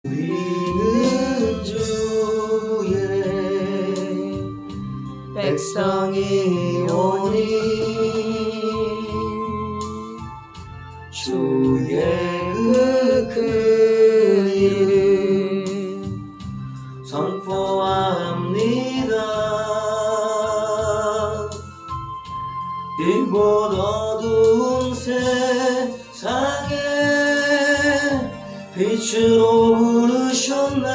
우리는 주의 백성이오니 주의 그 이름 선포합니다. 이곳 어두운 세상에 빛으로 부르셨네.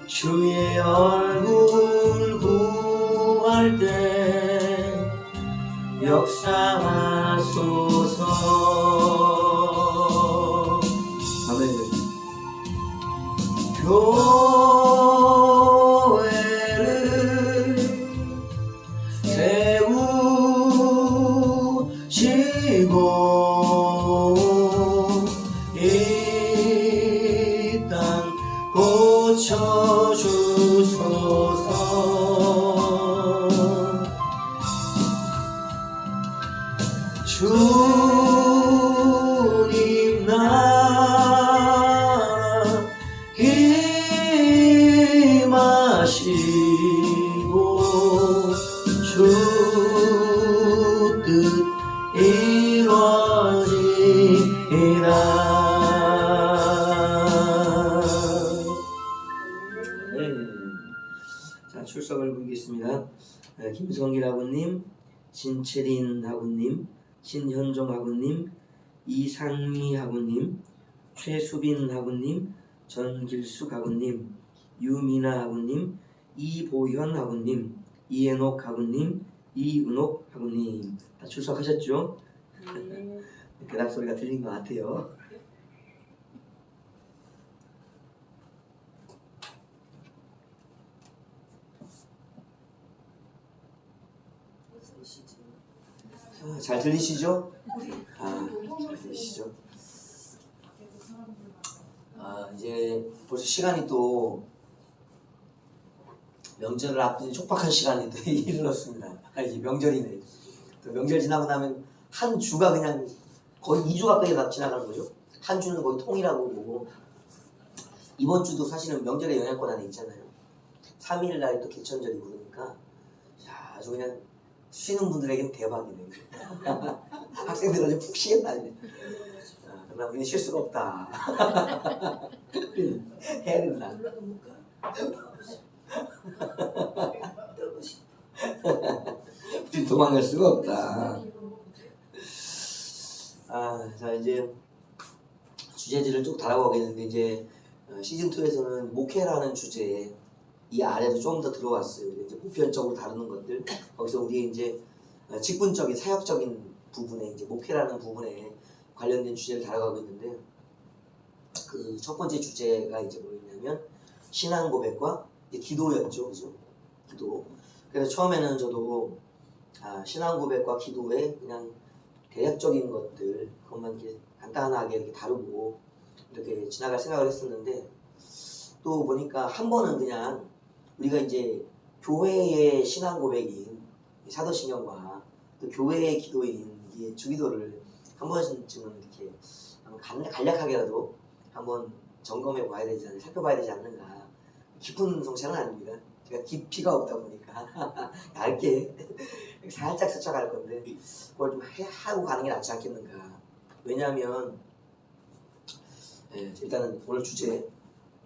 주의 얼굴 구할 때 역사하소서. 아멘. 교회를 세우시고 이 땅 고쳐주소서. 주님 나라 임하시고 주 뜻 이루어지리라. 자, 출석을 부르겠습니다. 김성길 아버님, 신채린 아버님, 신현종 아버님, 이상미 아버님, 최수빈 아버님, 전길숙 아버님, 유미나 아버님, 이보현 아버님, 이해녹 아버님, 이은옥 아버님 다 출석하셨죠? 대답 소리가 들린 것 같아요. 잘 들리시죠? 잘 들리시죠? 이제 벌써 시간이 또 명절을 앞둔 촉박한 시간이 또 이르렀습니다. 이제 명절이네. 또 명절 지나고 나면 한 주가 그냥 거의 2주 가까이 다 지나가는 거죠. 한 주는 거의 통이라고 보고, 이번 주도 사실은 명절의 영향권 안에 있잖아요. 3일 날 또 개천절이고 그러니까 야, 아주 그냥 쉬는 분들에게는 대박이네. 학생들은 아주 푹 쉬겠다. 그러나 우리는 쉴 수가 없다. 해야 된다. 도망갈 수가 없다. 자, 이제 주제지를 쭉 다뤄보겠는데, 이제 시즌2에서는 목회라는 주제에 이 아래로 좀 더 들어왔어요. 이제 보편적으로 다루는 것들, 거기서 우리 이제 직분적인 사역적인 부분에, 이제 목회라는 부분에 관련된 주제를 다뤄가고 있는데, 그 첫 번째 주제가 이제 뭐였냐면 신앙 고백과 기도였죠, 그죠? 기도. 그래서 처음에는 저도 신앙 고백과 기도의 그냥 대략적인 것들, 그것만 이렇게 간단하게 이렇게 다루고 이렇게 지나갈 생각을 했었는데, 또 보니까 한 번은 그냥 우리가 이제 교회의 신앙 고백인 사도신경과 또 교회의 기도인 주기도를 한 번쯤은 이렇게 간략하게라도 한번 점검해 봐야 되지 않나, 살펴봐야 되지 않는가. 깊은 성찰은 아닙니다. 제가 깊이가 없다 보니까 얇게 살짝 스쳐갈 건데, 그걸 좀 하고 가는 게 낫지 않겠는가. 왜냐하면 일단은 오늘 주제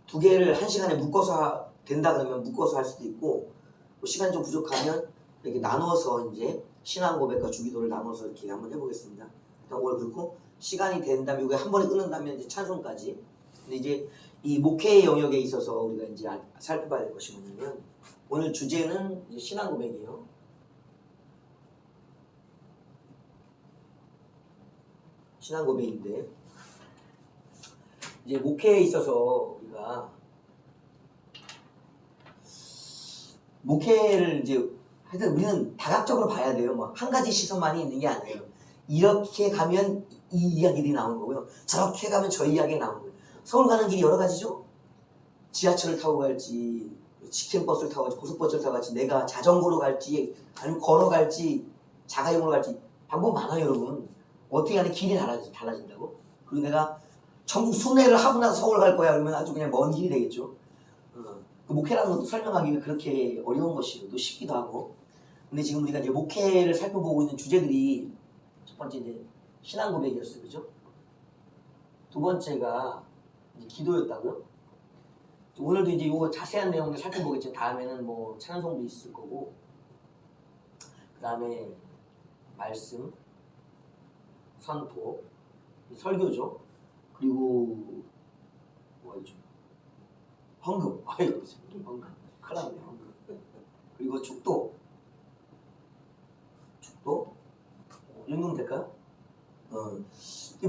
두 개를 한 시간에 묶어서 된다 그러면 묶어서 할 수도 있고, 또 시간이 좀 부족하면 이렇게 나눠서 이제 신앙 고백과 주기도를 나눠서 이렇게 한번 해보겠습니다. 일단 오늘 그렇고, 시간이 된다면 이거 한 번에 끊는다면 이제 찬송까지. 근데 이제 이 목회의 영역에 있어서 우리가 이제 살펴봐야 될 것이 뭐냐면, 오늘 주제는 이제 신앙 고백이에요. 신앙 고백인데, 이제 목회에 있어서 우리가 목회를 이제 하여튼 우리는 다각적으로 봐야 돼요. 뭐 한 가지 시선만이 있는 게 아니에요. 이렇게 가면 이 이야기들이 나오는 거고요. 저렇게 가면 저 이야기가 나오는 거예요. 서울 가는 길이 여러 가지죠. 지하철을 타고 갈지, 직행버스를 타고 갈지, 고속버스를 타고 갈지, 내가 자전거로 갈지, 아니면 걸어갈지, 자가용으로 갈지 방법 많아요, 여러분. 어떻게 하는 길이 달라진다고? 그리고 내가 전국 순회를 하고 나서 서울 갈 거야 그러면 아주 그냥 먼 길이 되겠죠. 그 목회라는 것도 설명하기가 그렇게 어려운 것이고 또 쉽기도 하고. 근데 지금 우리가 이제 목회를 살펴보고 있는 주제들이 첫 번째 이제 신앙 고백이었어요, 그죠? 두 번째가 이제 기도였다고요. 오늘도 이제 요거 자세한 내용을 살펴보겠지만 다음에는 뭐 찬송도 있을 거고, 그 다음에 말씀, 선포, 설교죠. 그리고 뭐였죠? 헌금. 아이고, 헌금. 큰일 났네, 헌금. 그리고 축도. 이 정도면 될까요?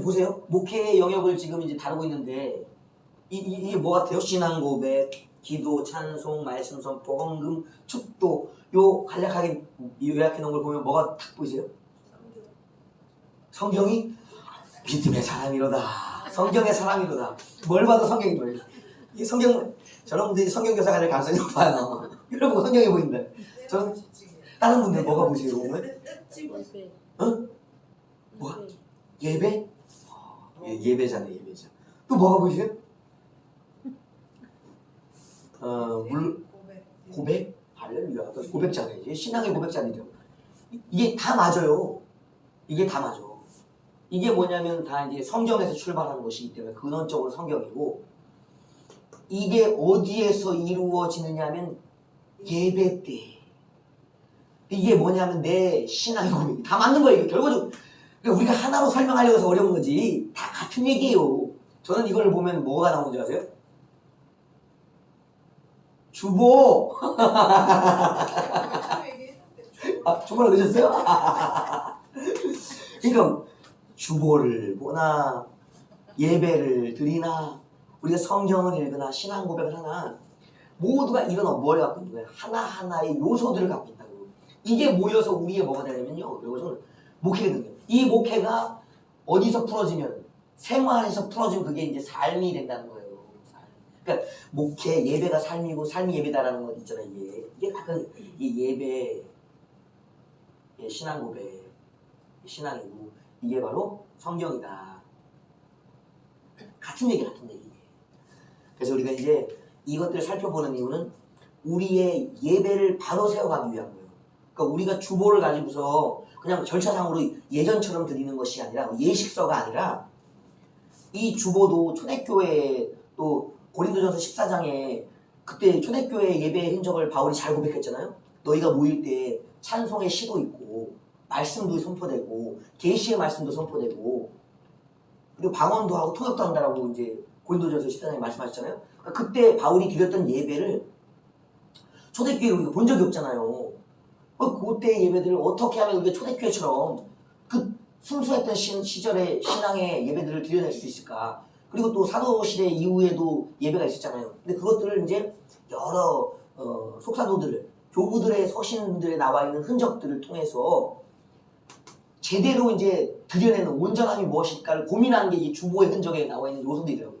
보세요. 목회의 영역을 지금 이제 다루고 있는데, 이게 뭐 같아요? 신앙 고백, 기도, 찬송, 말씀, 선포, 헌금, 축도. 요 간략하게 요약해 놓은 걸 보면 뭐가 딱 보이세요? 성경이 믿음의 사람이로다. 성경의 사람이로다. 뭘 봐도 성경이 보여요. 이 성경, 여러분들이 성경 교사가 될 가능성이 높아요. 여러분 성경이 보인다. 저는 다른 분들 뭐가 보세요? 보면? 어? 뭐가? 예배? 예배잖아요, 예배자. 또 뭐가 보이세요? 고백? 할렐루야. 고백자네. 신앙의 고백자들이죠. 이게 다 맞아요. 이게 다 맞아. 이게 뭐냐면 다 이제 성경에서 출발하는 것이기 때문에 근원적으로 성경이고, 이게 어디에서 이루어지느냐면 예배 때. 이게 뭐냐면 내 신앙의 고백이 다 맞는 거예요. 결과적으로 그러니까 우리가 하나로 설명하려고 해서 어려운 거지 다 같은 얘기예요. 저는 이걸 보면 뭐가 나오는 줄 아세요? 주보. 주보라고 그러셨어요? 그러니까 주보를 보나 예배를 드리나 우리가 성경을 읽으나 신앙 고백을 하나 모두가 이런 뭘 갖고 있는 거예요? 하나하나의 요소들을 갖고 있다고. 이게 모여서 우리의 뭐가 되냐면요, 이것은 목회가 되는 거예요. 이 목회가 어디서 풀어지면 생활에서 풀어지면 그게 이제 삶이 된다는 거예요. 그러니까 목회 예배가 삶이고 삶이 예배다라는 것 있잖아요. 이게 가끔 이 예배, 신앙 고백, 신앙이고 이게 바로 성경이다. 같은 얘기. 그래서 우리가 이제 이것들을 살펴보는 이유는 우리의 예배를 바로 세워가기 위한 거예요. 그러니까 우리가 주보를 가지고서 그냥 절차상으로 예전처럼 드리는 것이 아니라 예식서가 아니라 이 주보도 초대교회 또 고린도전서 14장에 그때 초대교회 예배의 흔적을 바울이 잘 고백했잖아요. 너희가 모일 때 찬송의 시도 있고 말씀도 선포되고 계시의 말씀도 선포되고 그리고 방언도 하고 통역도 한다라고 이제 고린도전서 14장에 말씀하셨잖아요. 그러니까 그때 바울이 드렸던 예배를 초대교회 우리가 본 적이 없잖아요. 그때 예배들을 어떻게 하면 우리가 초대교회처럼 그 순수했던 시절의 신앙의 예배들을 드려낼 수 있을까? 그리고 또 사도시대 이후에도 예배가 있었잖아요. 근데 그것들을 이제 여러 속사도들, 교부들의 서신들에 나와 있는 흔적들을 통해서 제대로 이제 드려내는 온전함이 무엇일까를 고민하는 게 이 주보의 흔적에 나와 있는 요소들이더라고요.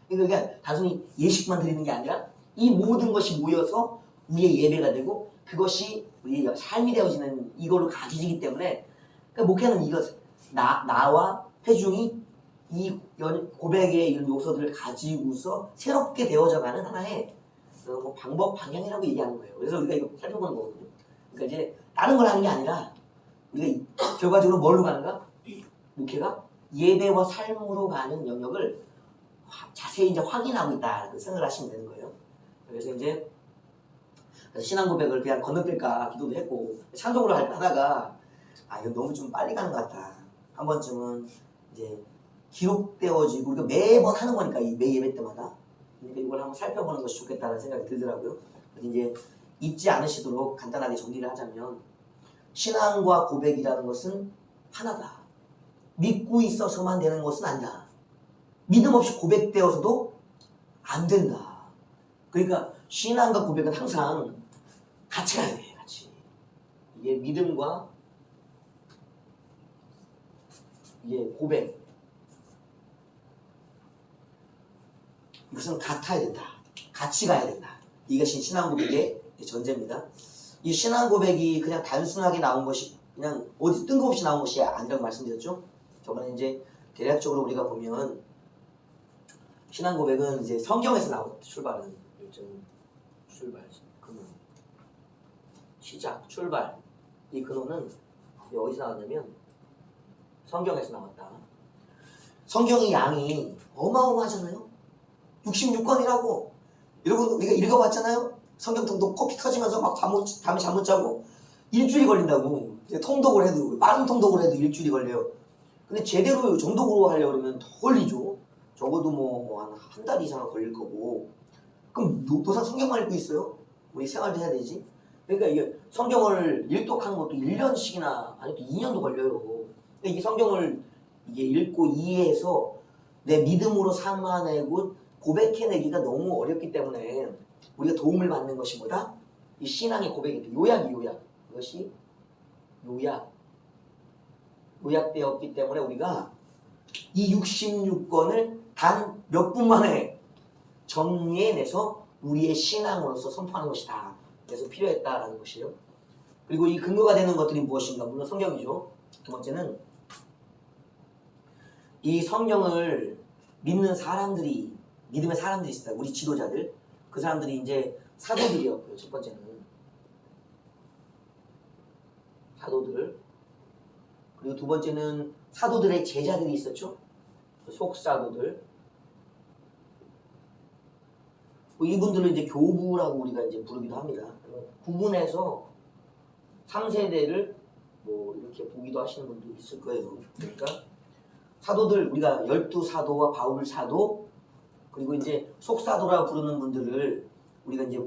그러니까 단순히 예식만 드리는 게 아니라 이 모든 것이 모여서 우리의 예배가 되고 그것이 우리의 삶이 되어지는 이거로 가지기 때문에 그러니까 목회는 이것 나와 회중이 이 고백의 이런 요소들을 가지고서 새롭게 되어져가는 하나의 뭐 방법 방향이라고 얘기하는 거예요. 그래서 우리가 이거 살펴보는 거거든요. 그러니까 이제 다른 걸 하는 게 아니라 우리가 결과적으로 뭘로 가는가? 목회가 예배와 삶으로 가는 영역을 자세히 이제 확인하고 있다 생각을 하시면 되는 거예요. 그래서 이제 신앙 고백을 그냥 건너뛸까 기도도 했고 찬송으로 하다가 이거 너무 좀 빨리 가는 것 같다. 한 번쯤은 이제 기록되어지고 우리가 매번 하는 거니까 이 매 예배 때마다 그러니까 이걸 한번 살펴보는 것이 좋겠다는 생각이 들더라고요. 그래서 이제 잊지 않으시도록 간단하게 정리를 하자면 신앙과 고백이라는 것은 하나다. 믿고 있어서만 되는 것은 아니다. 믿음 없이 고백되어서도 안 된다. 그러니까 신앙과 고백은 항상 같이 가야 돼. 같이. 이게 믿음과 이게 고백 이것은 같아야 된다. 같이 가야 된다. 이것이 신앙 고백의 전제입니다. 이 신앙 고백이 그냥 단순하게 나온 것이 그냥 어디 뜬금없이 나온 것이 아니라고 말씀드렸죠. 저번에 이제 대략적으로 우리가 보면 신앙 고백은 이제 성경에서 나오는 출발은 일정 출발 근원 시작 출발 이 근원은 어디서 나왔냐면 성경에서 나왔다. 성경의 양이 어마어마하잖아요. 66권이라고. 여러분 우리가 읽어봤잖아요. 성경 통독 코피 터지면서 막 밤에 잠 못 자고 일주일이 걸린다고. 통독을 해도 빠른 통독을 해도 일주일이 걸려요. 근데 제대로 정독으로 하려고 그러면 더 걸리죠. 적어도 뭐 한 달 이상은 걸릴 거고. 그럼 노상 성경만 읽고 있어요? 우리 생활도 해야 되지. 그러니까 이게 성경을 일독하는 것도 1년씩이나 아니 또 2년도 걸려요. 근데 이 성경을 이게 읽고 이해해서 내 믿음으로 삼아내고 고백해내기가 너무 어렵기 때문에 우리가 도움을 받는 것이 뭐다? 이 신앙의 고백이 요약. 이것이 요약되었기 때문에 우리가 이 66권을 단 몇 분 만에 정리해내서 우리의 신앙으로서 선포하는 것이다. 그래서 필요했다라는 것이에요. 그리고 이 근거가 되는 것들이 무엇인가? 물론 성경이죠. 두 번째는 이 성경을 믿는 사람들이 믿음의 사람들이 있습니다. 우리 지도자들 그 사람들이 이제 사도들이었고요. 첫 번째는 사도들 그리고 두 번째는 사도들의 제자들이 있었죠. 속사도들 이분들을 이제 교부라고 우리가 이제 부르기도 합니다. 구분해서 3세대를 뭐 이렇게 보기도 하시는 분도 있을 거예요. 그러니까 사도들 우리가 12사도와 바울 사도 그리고 이제 속사도라 부르는 분들을 우리가 이제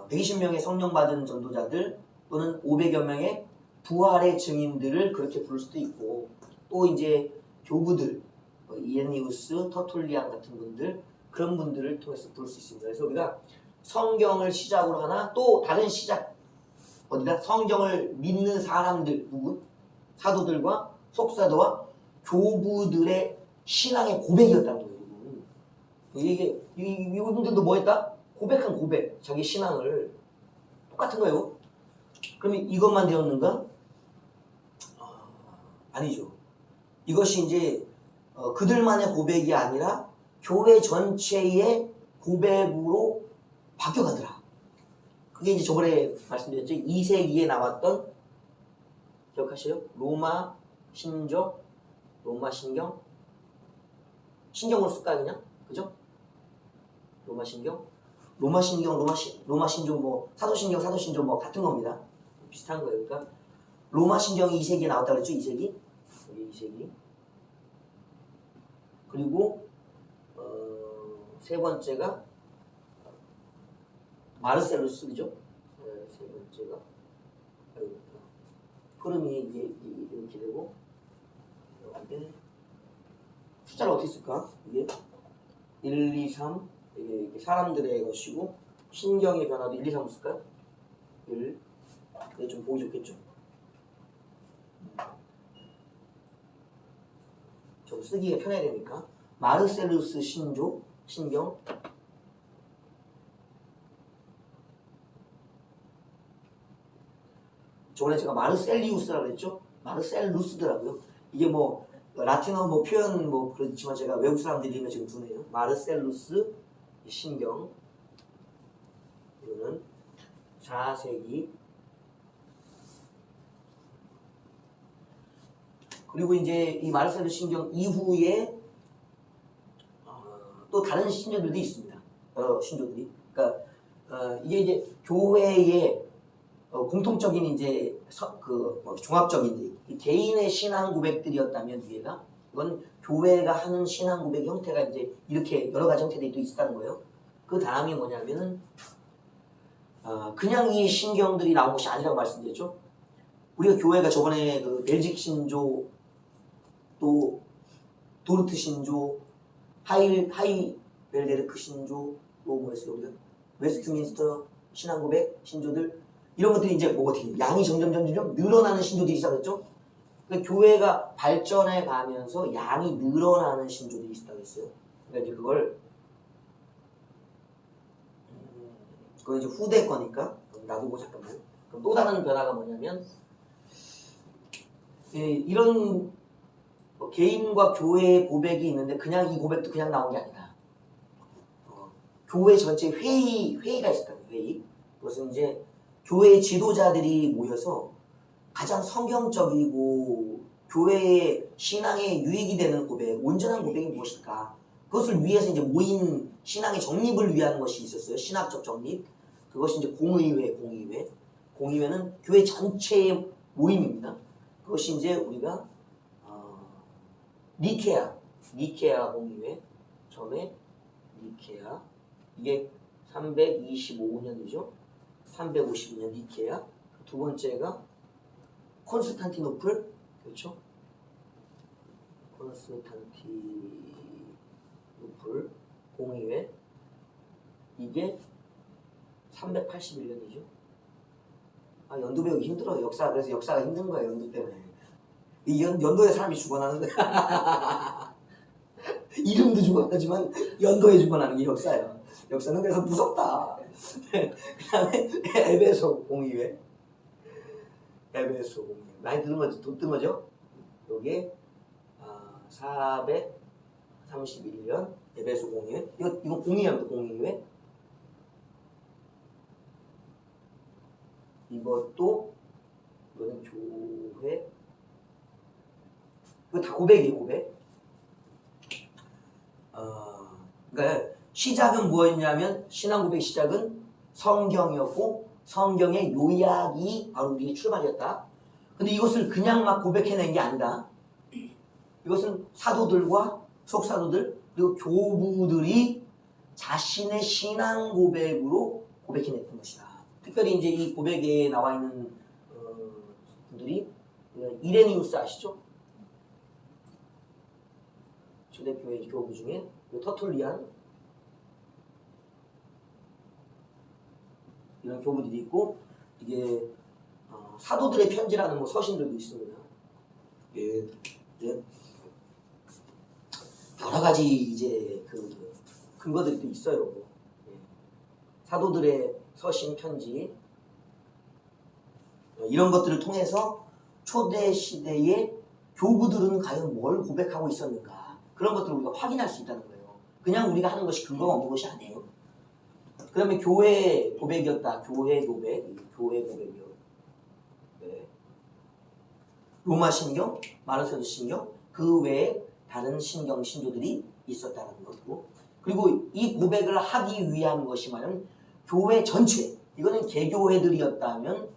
120명의 성령 받은 전도자들 또는 500여 명의 부활의 증인들을 그렇게 부를 수도 있고 또 이제 교부들 이에니우스, 터툴리안 같은 분들 그런 분들을 통해서 부를 수 있습니다. 그래서 우리가 성경을 시작으로 하나 또 다른 시작 어디다 성경을 믿는 사람들 누구? 사도들과 속사도와 교부들의 신앙의 고백이었다는 거예요. 이게 이분들도 뭐 했다? 고백한 고백 자기 신앙을 똑같은 거예요. 그러면 이것만 되었는가? 아니죠. 이것이 이제 그들만의 고백이 아니라 교회 전체의 고백으로 바뀌어가더라. 그게 이제 저번에 말씀드렸죠. 2세기에 나왔던 기억하세요? 로마 신경? 신경으로 쓸까 그냥? 그죠? 로마 신경, 뭐 사도신경 뭐 같은 겁니다. 비슷한 거예요. 그러니까 로마 신경이 2세기에 나왔다 그랬죠. 2세기. 여기 2세기. 그리고 세 번째가 마르셀루스 그죠? 세 번째가 흐름이 이렇게 되고 이게 숫자를 어떻게 쓸까? 이게 1, 2, 3 이게 사람들의 것이고 신경의 변화도 1, 2, 3 쓸까요? 1 이게 좀 보기 좋겠죠? 좀 쓰기가 편해야 되니까 마르셀루스 신경 저번에 제가 마르셀리우스라고 그랬죠? 마르셀루스더라고요. 이게 뭐 라틴어 뭐 표현 뭐 그렇지만 제가 외국 사람들이면 지금 두네요. 마르셀루스 신경 이거는 4세기 그리고 이제 이 마르셀루스 신경 이후에 또 다른 신조들도 있습니다. 여러 신조들이. 그러니까 이게 이제 교회의 공통적인 이제 종합적인 개인의 신앙 고백들이었다면 뒤에가 이건 교회가 하는 신앙 고백 형태가 이제 이렇게 여러 가지 형태들이 또 있었다는 거예요. 그 다음이 뭐냐면은 그냥 이 신경들이 나온 것이 아니라고 말씀드렸죠. 우리가 교회가 저번에 그 벨직 신조 또 도르트 신조 하이벨데르크 신조 또 뭐였어요 우리가 웨스트민스터 신앙 고백 신조들 이런 것들이 이제 뭐 어떻게 양이 점점 늘어나는 신조들이 시작했죠. 그러니까 교회가 발전해 가면서 양이 늘어나는 신조들이 있다고 했어요. 그러니까 이제 그건 이제 후대 거니까 놔두고 잠깐만. 그럼 또 다른 변화가 뭐냐면 이런 개인과 교회의 고백이 있는데 그냥 이 고백도 그냥 나온 게 아니다. 교회 전체 회의가 있었다는 회의. 그것은 이제 교회 지도자들이 모여서 가장 성경적이고 교회의 신앙에 유익이 되는 고백, 온전한 고백이 무엇일까? 그것을 위해서 이제 모인 신앙의 정립을 위한 것이 있었어요. 신학적 정립. 그것이 이제 공의회는 교회 전체의 모임입니다. 그것이 이제 우리가 니케아 공의회, 처음에 니케아, 이게 325년이죠. 352년 니케아. 두 번째가 콘스탄티노플, 그렇죠? 콘스탄티노플 공의회, 이게 381년이죠. 연도 배우기 힘들어요. 그래서 역사가 힘든 거예요. 연도 때문에. 이 연도에 사람이 죽어나는 거야. 이름도 죽어나지만 연도에 죽어나는 게 역사예요. 역사는 그래서 무섭다. 그 다음에 에베소 공의회. 많이 들은 거죠? 요게 431년 에베소 공의회. 이거 공의회입니다. 공의회. 이거는 교회. 이거 다 고백이에요, 고백. 그러니까 시작은 뭐였냐면, 신앙 고백 시작은 성경이었고, 성경의 요약이 바로 우리의 출발이었다. 근데 이것을 그냥 막 고백해낸 게 아니다. 이것은 사도들과 속사도들, 그리고 교부들이 자신의 신앙 고백으로 고백해냈던 것이다. 특별히 이제 이 고백에 나와 있는 분들이 이레니우스 아시죠? 초대교회 교부 중에 터툴리안 이런 교부들이 있고, 이게 사도들의 편지라는 서신들도 있습니다. 예, 여러 가지 이제 그 근거들이 또 있어요. 예. 사도들의 서신, 편지, 이런 것들을 통해서 초대 시대의 교부들은 과연 뭘 고백하고 있었는가, 그런 것들을 우리가 확인할 수 있다는 거예요. 그냥 우리가 하는 것이 근거가 없는 것이 아니에요. 그 다음에 교회 고백이었다. 교회 고백이요. 네. 로마 신경, 마르세유 신경, 그 외에 다른 신경 신조들이 있었다는 것이고, 그리고 이 고백을 하기 위한 것이 말하면 교회 전체, 이거는 개교회들이었다면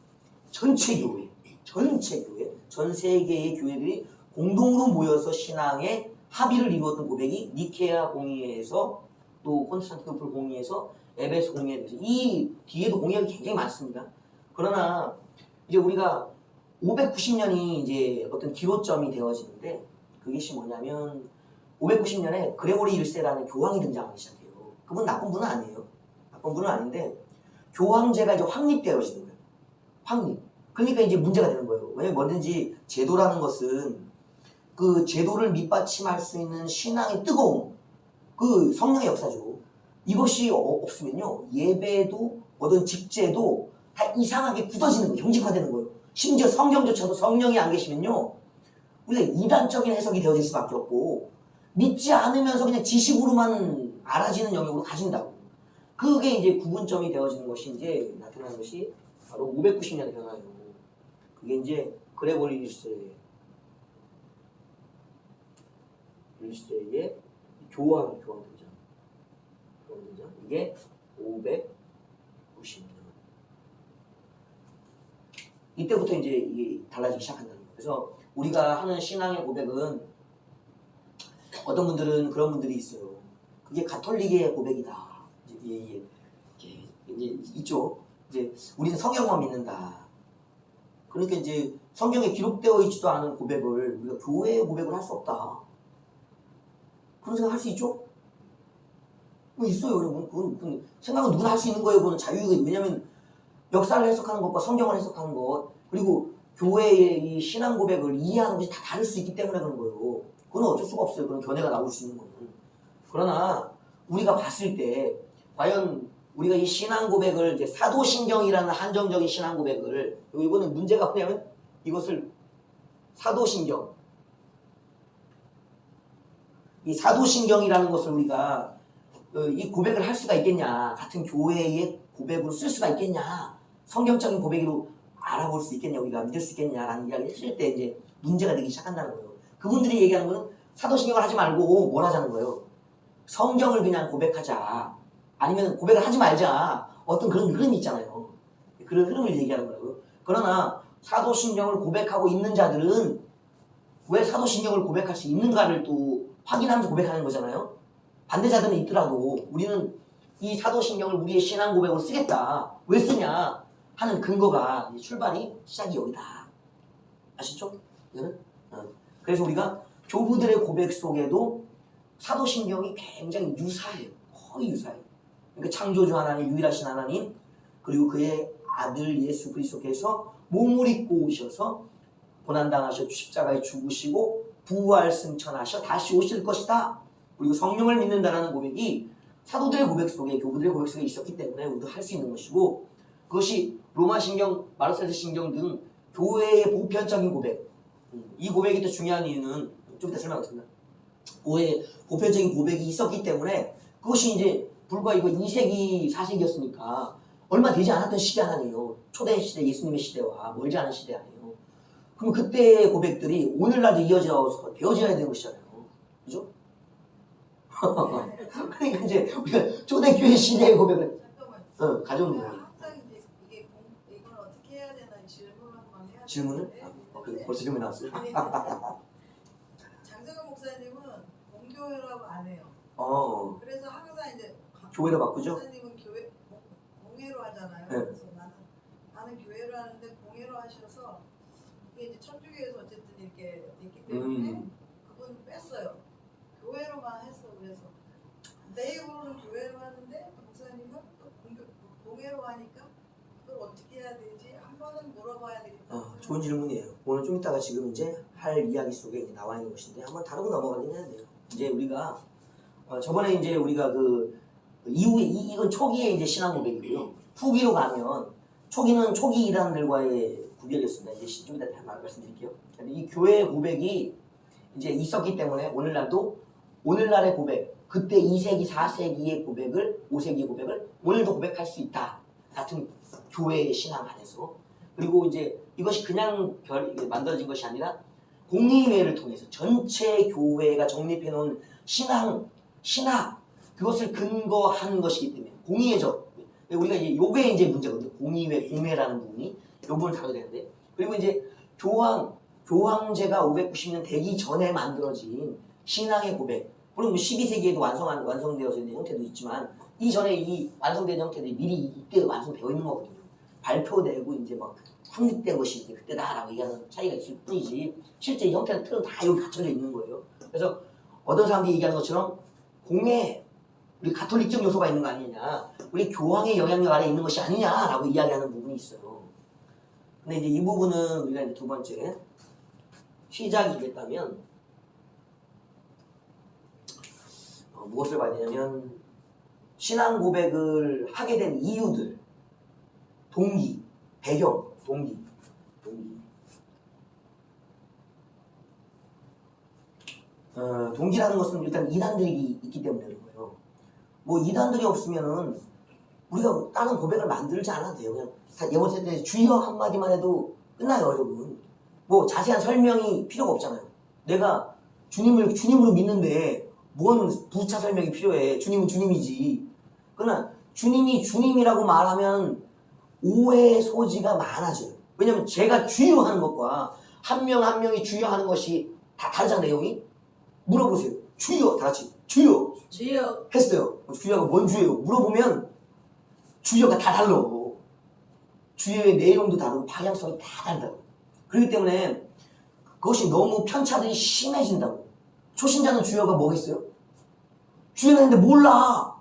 전체 교회, 전 세계의 교회들이 공동으로 모여서 신앙의 합의를 이루었던 고백이 니케아 공의회에서, 또 콘스탄티노플 공의회에서, 에베소 공의회에서, 이 뒤에도 공의회가 굉장히 많습니다. 그러나 이제 우리가 590년이 이제 어떤 기로점이 되어지는데, 그것이 뭐냐면 590년에 그레고리 1세라는 교황이 등장하기 시작해요. 그분 나쁜 분은 아니에요. 나쁜 분은 아닌데 교황제가 이제 확립되어지는 거예요. 확립. 그러니까 이제 문제가 되는 거예요. 왜냐면 뭐든지 제도라는 것은 그 제도를 밑받침할 수 있는 신앙의 뜨거움, 그 성령의 역사죠. 이것이 없으면요, 예배도 어떤 직제도 다 이상하게 굳어지는 거예요. 형식화되는 거예요. 심지어 성경조차도 성령이 안 계시면요, 우리가 이단적인 해석이 되어질 수밖에 없고, 믿지 않으면서 그냥 지식으로만 알아지는 영역으로 가진다고. 그게 이제 구분점이 되어지는 것이 이제 나타나는 것이 바로 590년의 변화예요. 그게 이제 그레고리 1세의 교황 등장. 이게 590년. 이때부터 이제 이게 달라지기 시작한다는 거예요. 그래서 우리가 하는 신앙의 고백은, 어떤 분들은 그런 분들이 있어요. 그게 가톨릭의 고백이다. 이제 있죠. 이제 우리는 성경만 믿는다. 그러니까 이제 성경에 기록되어 있지도 않은 고백을 우리가 교회의 고백을 할 수 없다. 그런 생각 할 수 있죠? 있어요, 여러분. 그건 생각은 누구나 할 수 있는 거예요. 그건 자유이고. 왜냐하면 역사를 해석하는 것과 성경을 해석하는 것, 그리고 교회의 이 신앙 고백을 이해하는 것이 다 다를 수 있기 때문에 그런 거예요. 그건 어쩔 수가 없어요. 그런 견해가 나올 수 있는 거는. 그러나 우리가 봤을 때 과연 우리가 이 신앙 고백을 이제 사도신경이라는 한정적인 신앙 고백을, 이거는 문제가 뭐냐면 이것을 사도신경, 이 사도신경이라는 것을 우리가 이 고백을 할 수가 있겠냐, 같은 교회의 고백으로 쓸 수가 있겠냐, 성경적인 고백으로 알아볼 수 있겠냐, 우리가 믿을 수 있겠냐라는 이야기를 했을 때 이제 문제가 되기 시작한다는 거예요. 그분들이 얘기하는 거는 사도신경을 하지 말고 뭘 하자는 거예요. 성경을 그냥 고백하자, 아니면 고백을 하지 말자, 어떤 그런 흐름이 있잖아요. 그런 흐름을 얘기하는 거라고요. 그러나 사도신경을 고백하고 있는 자들은 왜 사도신경을 고백할 수 있는가를 또 확인하면서 고백하는 거잖아요. 반대자들은 있더라도 우리는 이 사도신경을 우리의 신앙 고백으로 쓰겠다. 왜 쓰냐 하는 근거가, 출발이, 시작이 여기다. 아시죠? 이거는? 그래서 우리가 교부들의 고백 속에도 사도신경이 굉장히 유사해요. 거의 유사해요. 그러니까 창조주 하나님, 유일하신 하나님, 그리고 그의 아들 예수 그리스도께서 몸을 입고 오셔서 고난당하셔 십자가에 죽으시고 부활 승천하셔 다시 오실 것이다. 그리고 성령을 믿는다라는 고백이 사도들의 고백 속에, 교부들의 고백 속에 있었기 때문에 우리도 할 수 있는 것이고, 그것이 로마신경, 마르셀스 신경 등 교회의 보편적인 고백, 이 고백이 더 중요한 이유는 좀 이따 설명하겠습니다. 교회의 보편적인 고백이 있었기 때문에, 그것이 이제 불과 이거 2세기, 4세기였으니까 얼마 되지 않았던 시대 아니에요. 초대 시대, 예수님의 시대와 멀지 않은 시대 아니에요. 그럼 그때의 고백들이 오늘날도 이어져서 되어져야 되는 것이잖아요. 그죠? 그러니까 이제 우리가 초대교회 시대의 고백을 가져오는 거예요. 항상 이제 이걸 어떻게 해야 되나 질문을 한번 해야 질문을? 벌써 질문 나왔어요? 장정현 목사님은 공교회라고 안 해요. 그래서 항상 이제 교회로 바꾸죠? 목사님은 공회로 하잖아요. 네. 그래서 나는 교회로 하는데 공회로 하셔서 이게 이제 천주교에서 어쨌든 이렇게 있기 때문에 그분 뺐어요. 교회로만 했어. 그래서 내 입으로는 교회로 하는데 목사님은 또 공회로 하니까 그걸 어떻게 해야 되지? 한 번은 물어봐야 되겠다. 좋은 질문이에요. 오늘 좀 이따가 지금 이제 할 이야기 속에 이제 나와 있는 것인데 한번 다루고 넘어가긴 해야 돼요. 이제 우리가 저번에 이제 우리가 그 이후에 이건 초기에 이제 신앙 고백이고요. 후기로 가면 초기는 초기 이단들과의 구별이었습니다. 이제 좀 이따 말씀드릴게요. 이 교회의 고백이 이제 있었기 때문에 오늘날도 오늘날의 고백, 그때 2세기, 4세기의 고백을, 5세기의 고백을 오늘도 고백할 수 있다. 같은 교회의 신앙 안에서. 그리고 이제 이것이 그냥 만들어진 것이 아니라 공의회를 통해서 전체 교회가 정립해 놓은 신학, 그것을 근거한 것이기 때문에 공의회죠. 우리가 이제 요게 이제 문제거든요. 공의회, 공회라는 부분이 이 부분을 다뤄야 되는데, 그리고 이제 교황제가 590년 되기 전에 만들어진 신앙의 고백, 물론 12세기에도 완성되어져 있는 형태도 있지만 이전에 이 완성된 형태들이 미리 이때 완성되어 있는 거거든요. 발표되고 이제 막 확립된 것이 이제 그때다라고 얘기하는 차이가 있을 뿐이지 실제 이 형태는 틀은 다 여기 갖춰져 있는 거예요. 그래서 어떤 사람들이 얘기하는 것처럼 공회, 우리 가톨릭적 요소가 있는 거 아니냐, 우리 교황의 영향력 아래 있는 것이 아니냐라고 이야기하는 부분이 있어요. 근데 이제 이 부분은 우리가 이제 두 번째 시작이겠다면 무엇을 봐야 되냐면 신앙 고백을 하게 된 이유들, 동기, 배경, 동기. 동기라는 것은 일단 이단들이 있기 때문에 그런 거예요. 뭐 이단들이 없으면은 우리가 다른 고백을 만들지 않아도 돼요. 그냥 예번 때 주여 한마디만 해도 끝나요, 여러분. 뭐 자세한 설명이 필요가 없잖아요. 내가 주님으로 믿는데 뭔 부차 설명이 필요해. 주님은 주님이지. 그러나 주님이 주님이라고 말하면 오해의 소지가 많아져요. 왜냐면 제가 주여 하는 것과 한 명 한 명이 주여 하는 것이 다 다르잖아요, 내용이. 물어보세요. 주여, 다 같이. 주여 했어요. 주여가 뭔 주여요? 물어보면 주여가 다 달라. 주여의 내용도 다르고 방향성이 다 다르다고. 그렇기 때문에 그것이 너무 편차들이 심해진다고. 초신자는 주여가 뭐겠어요? 주여는 했는데 몰라.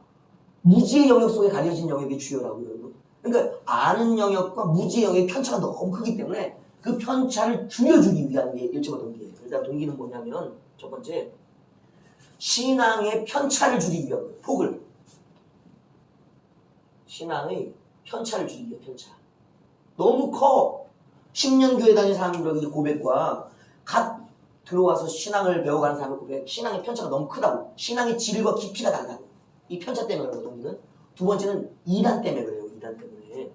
무지의 영역 속에 가려진 영역이 주여라고요. 그러니까 아는 영역과 무지의 영역의 편차가 너무 크기 때문에 그 편차를 줄여주기 위한 게 1.5 동기예요. 일단 동기는 뭐냐면 첫 번째, 신앙의 편차를 줄이기 위한 거예요. 폭을. 신앙의 편차를 줄이기 위한 편차. 너무 커. 10년 교회 다닌 사람들의 고백과 갓 들어와서 신앙을 배워가는 사람의 고백, 신앙의 편차가 너무 크다고. 신앙의 질과 깊이가 다르다고. 이 편차 때문에 그런 동기는. 두 번째는 이단 때문에 그래요. 이단 때문에.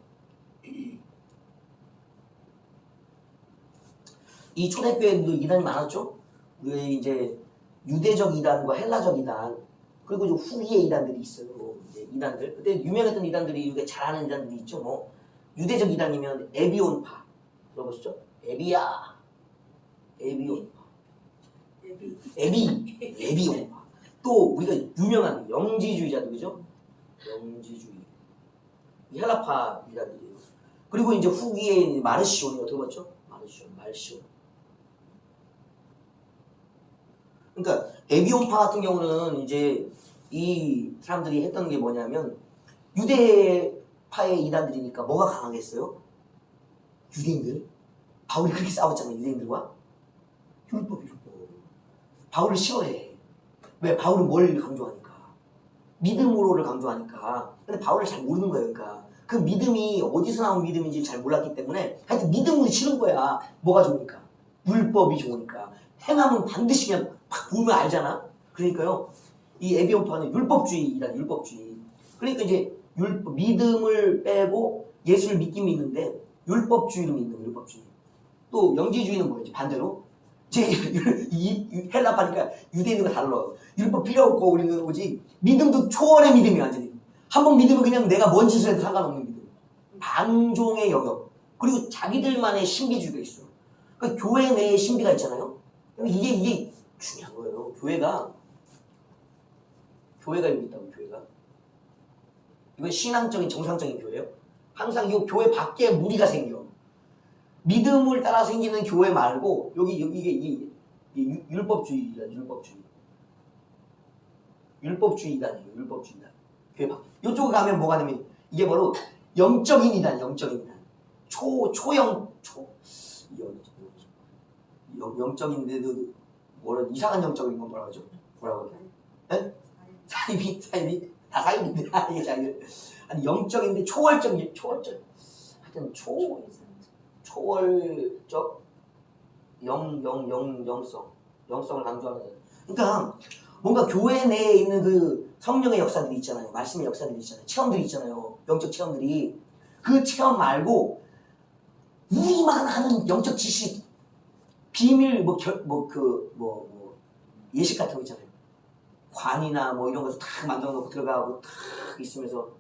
이 초대교회도 이단이 많았죠. 우리 이제 유대적 이단과 헬라적 이단 그리고 좀 후기의 이단들이 있어요. 뭐 이제 이단들. 근데 유명했던 이단들이 이게 잘하는 이단들이 있죠. 뭐 유대적 이단이면 에비온파 들어보시죠? 에비온파. 에비온파. 또 우리가 유명한 영지주의자들 그죠? 영지주의. 헬라파 이단들이에요. 그리고 이제 후기에 마르시온이 어떻게 봤죠? 말시온. 그러니까 에비온파 같은 경우는 이제 이 사람들이 했던 게 뭐냐면 유대파의 이단들이니까 뭐가 강하겠어요? 유대인들. 바울이 그렇게 싸웠잖아요. 유대인들과. 율법. 바울을 싫어해. 왜? 바울은 뭘 강조하니까? 믿음으로를 강조하니까. 근데 바울을 잘 모르는 거예요. 그러니까 그 믿음이 어디서 나온 믿음인지 잘 몰랐기 때문에 하여튼 믿음은 싫은 거야. 뭐가 좋으니까? 율법이 좋으니까. 행함은 반드시 그냥 팍 보면 알잖아. 그러니까요. 이 에비온파는 율법주의란 율법주의. 그러니까 이제 믿음을 빼고 예수를 믿긴 믿는데 율법주의로 믿는 율법주의. 또 영지주의는 뭐였지? 반대로 헬라파니까 유대인들과 달라. 율법 필요 없고 우리는 오직 믿음도 초월의 믿음이 완전히. 한번 믿으면 그냥 내가 뭔 짓을 해도 상관없는 믿음. 방종의 영역. 그리고 자기들만의 신비주의가 있어. 그러니까 교회 내에 신비가 있잖아요. 이게 중요한 거예요. 교회가 여기 있다고. 교회가. 이건 신앙적인 정상적인 교회예요. 항상 이 교회 밖에 무리가 생겨. 믿음을 따라 생기는 교회 말고 이게 율법주의다. 율법주의다니에요. 율법주의다. 교회 밖. 이쪽에 가면 뭐가 되면 이게 바로 영적인 이단. 영적인데도 뭐라 이상한 영적인 건 뭐라고 하죠? 뭐라고 하죠? 사이비 다 사이비인데 이게 잘 아니 영적인데 초월적 하여튼 초월적 영성을 강조하는 거예요. 그러니까 뭔가 교회 내에 있는 그 성령의 역사들이 있잖아요. 말씀의 역사들이 있잖아요. 체험들이 있잖아요. 영적 체험들이. 그 체험 말고 우리만 하는 영적 지식 비밀 예식 같은 거 있잖아요. 관이나 뭐 이런 것을 다 만들어 놓고 들어가고 탁 있으면서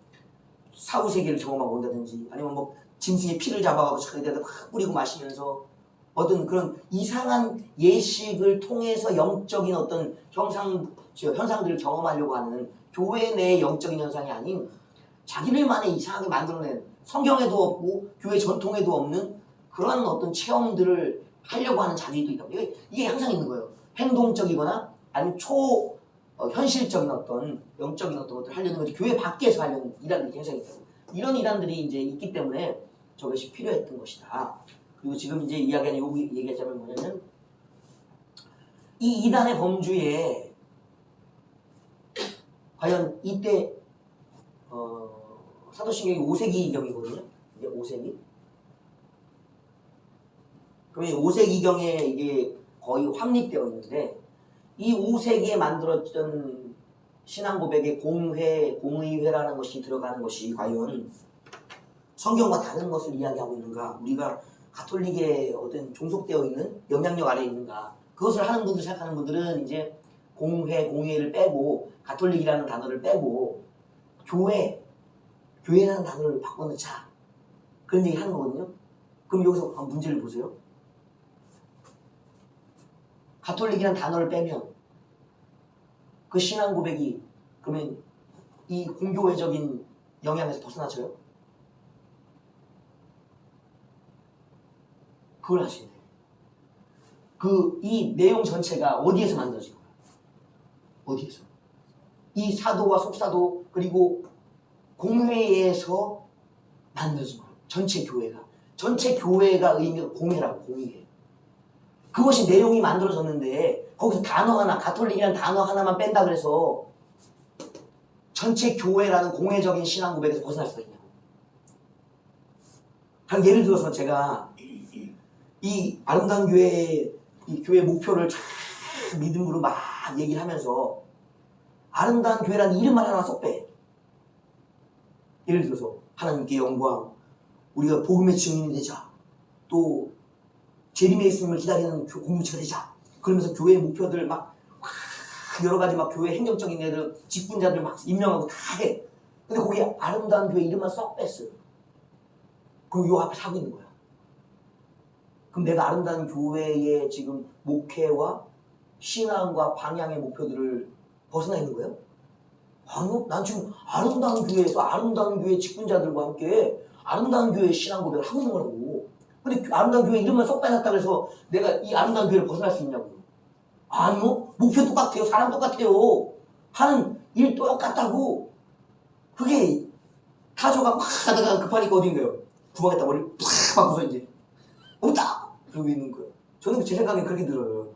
사후세계를 경험하고 온다든지 아니면 뭐 짐승의 피를 잡아가고 저기다가 확 뿌리고 마시면서 어떤 그런 이상한 예식을 통해서 영적인 어떤 현상들을 경험하려고 하는 교회 내의 영적인 현상이 아닌 자기들만의 이상하게 만들어낸 성경에도 없고 교회 전통에도 없는 그런 어떤 체험들을 하려고 하는 자들이 또 있다고. 이게 항상 있는 거예요. 행동적이거나 아니면 현실적인 어떤 영적인 어떤 것들을 하려는 거지 교회 밖에서 하려는 이단들이 굉장히 있다고. 이런 이단들이 이제 있기 때문에 저것이 필요했던 것이다. 그리고 지금 이제 이야기하는 요 얘기하자면 뭐냐면 이 이단의 범주에 과연 이때 사도신경이 5세기경이거든요. 이제 5세기. 그러면 5세기경에 이게 거의 확립되어 있는데 이 5세기에 만들어진 신앙 고백의 공의회라는 것이 들어가는 것이 과연 성경과 다른 것을 이야기하고 있는가? 우리가 가톨릭에 어떤 종속되어 있는 영향력 아래에 있는가? 그것을 하는 분들 생각하는 분들은 이제 공회를 빼고 가톨릭이라는 단어를 빼고 교회라는 단어를 바꿔놓자. 그런 얘기 하는 거거든요. 그럼 여기서 문제를 보세요. 가톨릭이라는 단어를 빼면 그 신앙 고백이 그러면 이 공교회적인 영향에서 벗어나져요? 그걸 하시네. 이 내용 전체가 어디에서 만들어진 거야? 어디에서? 이 사도와 속사도 그리고 공회에서 만들어진 거야. 전체 교회가 의미가 공회라고. 공회. 그것이 내용이 만들어졌는데 거기서 단어 하나, 가톨릭이라는 단어 하나만 뺀다 그래서 전체 교회라는 공회적인 신앙 고백에서 벗어날 수가 있냐고. 예를 들어서 제가 이 아름다운 교회, 이 교회 목표를 쫙 믿음으로 막 얘기를 하면서 아름다운 교회라는 이름만 하나 쏙 빼. 예를 들어서 하나님께 영광, 우리가 복음의 증인이 되자, 또 재림의 예수님을 기다리는 공동체가 되자. 그러면서 교회의 목표들 막 여러 가지 막 교회 행정적인 애들, 직분자들 막 임명하고 다 해. 근데 거기에 아름다운 교회 이름만 쏙 뺐어요. 그럼 요 앞에 사고 있는 거야. 그럼 내가 아름다운 교회의 지금 목회와 신앙과 방향의 목표들을 벗어나 있는 거예요? 아니요. 난 지금 아름다운 교회에서 아름다운 교회 직분자들과 함께 아름다운 교회의 신앙 고백을 하고 있는 거라고. 근데 아름다운 교회 이름만 쏙 빼놨다고 해서 내가 이 아름다운 교회를 벗어날 수 있냐고요. 아니요. 목표 똑같아요. 사람 똑같아요. 하는 일 똑같다고. 그게 타조가 막 하다가 급하니까 어디 있는 거예요? 구멍에다 머리를 팍 박고서 이제 없다! 그러고 있는 거예요. 저는 제 생각에 그렇게 들어요.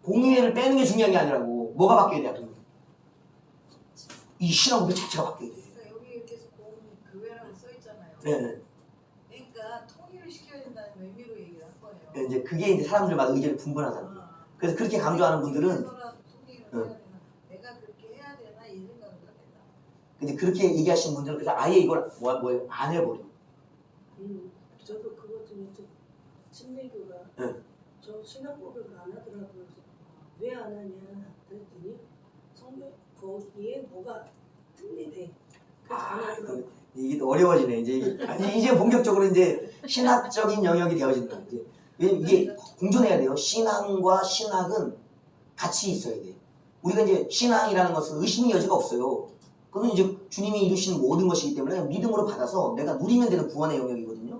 공의회를 빼는 게 중요한 게 아니라고. 뭐가 바뀌어야 돼? 이 신앙 고백 자체가 바뀌어야 돼. 그러니까 여기 이렇게 해서 교회라고 써 있잖아요. 네. 그러니까 통일을 시켜야 된다는 의미로 얘기를 한 거예요. 네, 이제 그게 이제 사람들마다 의견이 분분하잖아요. 그래서 그렇게 강조하는 분들은 통일을 해야 되나? 내가 그렇게 해야 되나 이 생각을 하겠다. 근데 그렇게 얘기하시는 분들은 그래서 아예 이걸 안 해버려. 저도 그것 중에 좀 침례교가 네. 저 신앙 고백을 안 하더라고요. 왜 안 하냐 그랬더니 성경 거기에 뭐가 틀리대. 그래서 안 하더라고요. 이게 또 어려워지네. 이제 본격적으로 이제 신학적인 영역이 되어진다. 이제 이게 공존해야 돼요. 신앙과 신학은 같이 있어야 돼. 우리가 이제 신앙이라는 것은 의심의 여지가 없어요. 그건 이제 주님이 이루신 모든 것이기 때문에 믿음으로 받아서 내가 누리면 되는 구원의 영역이거든요.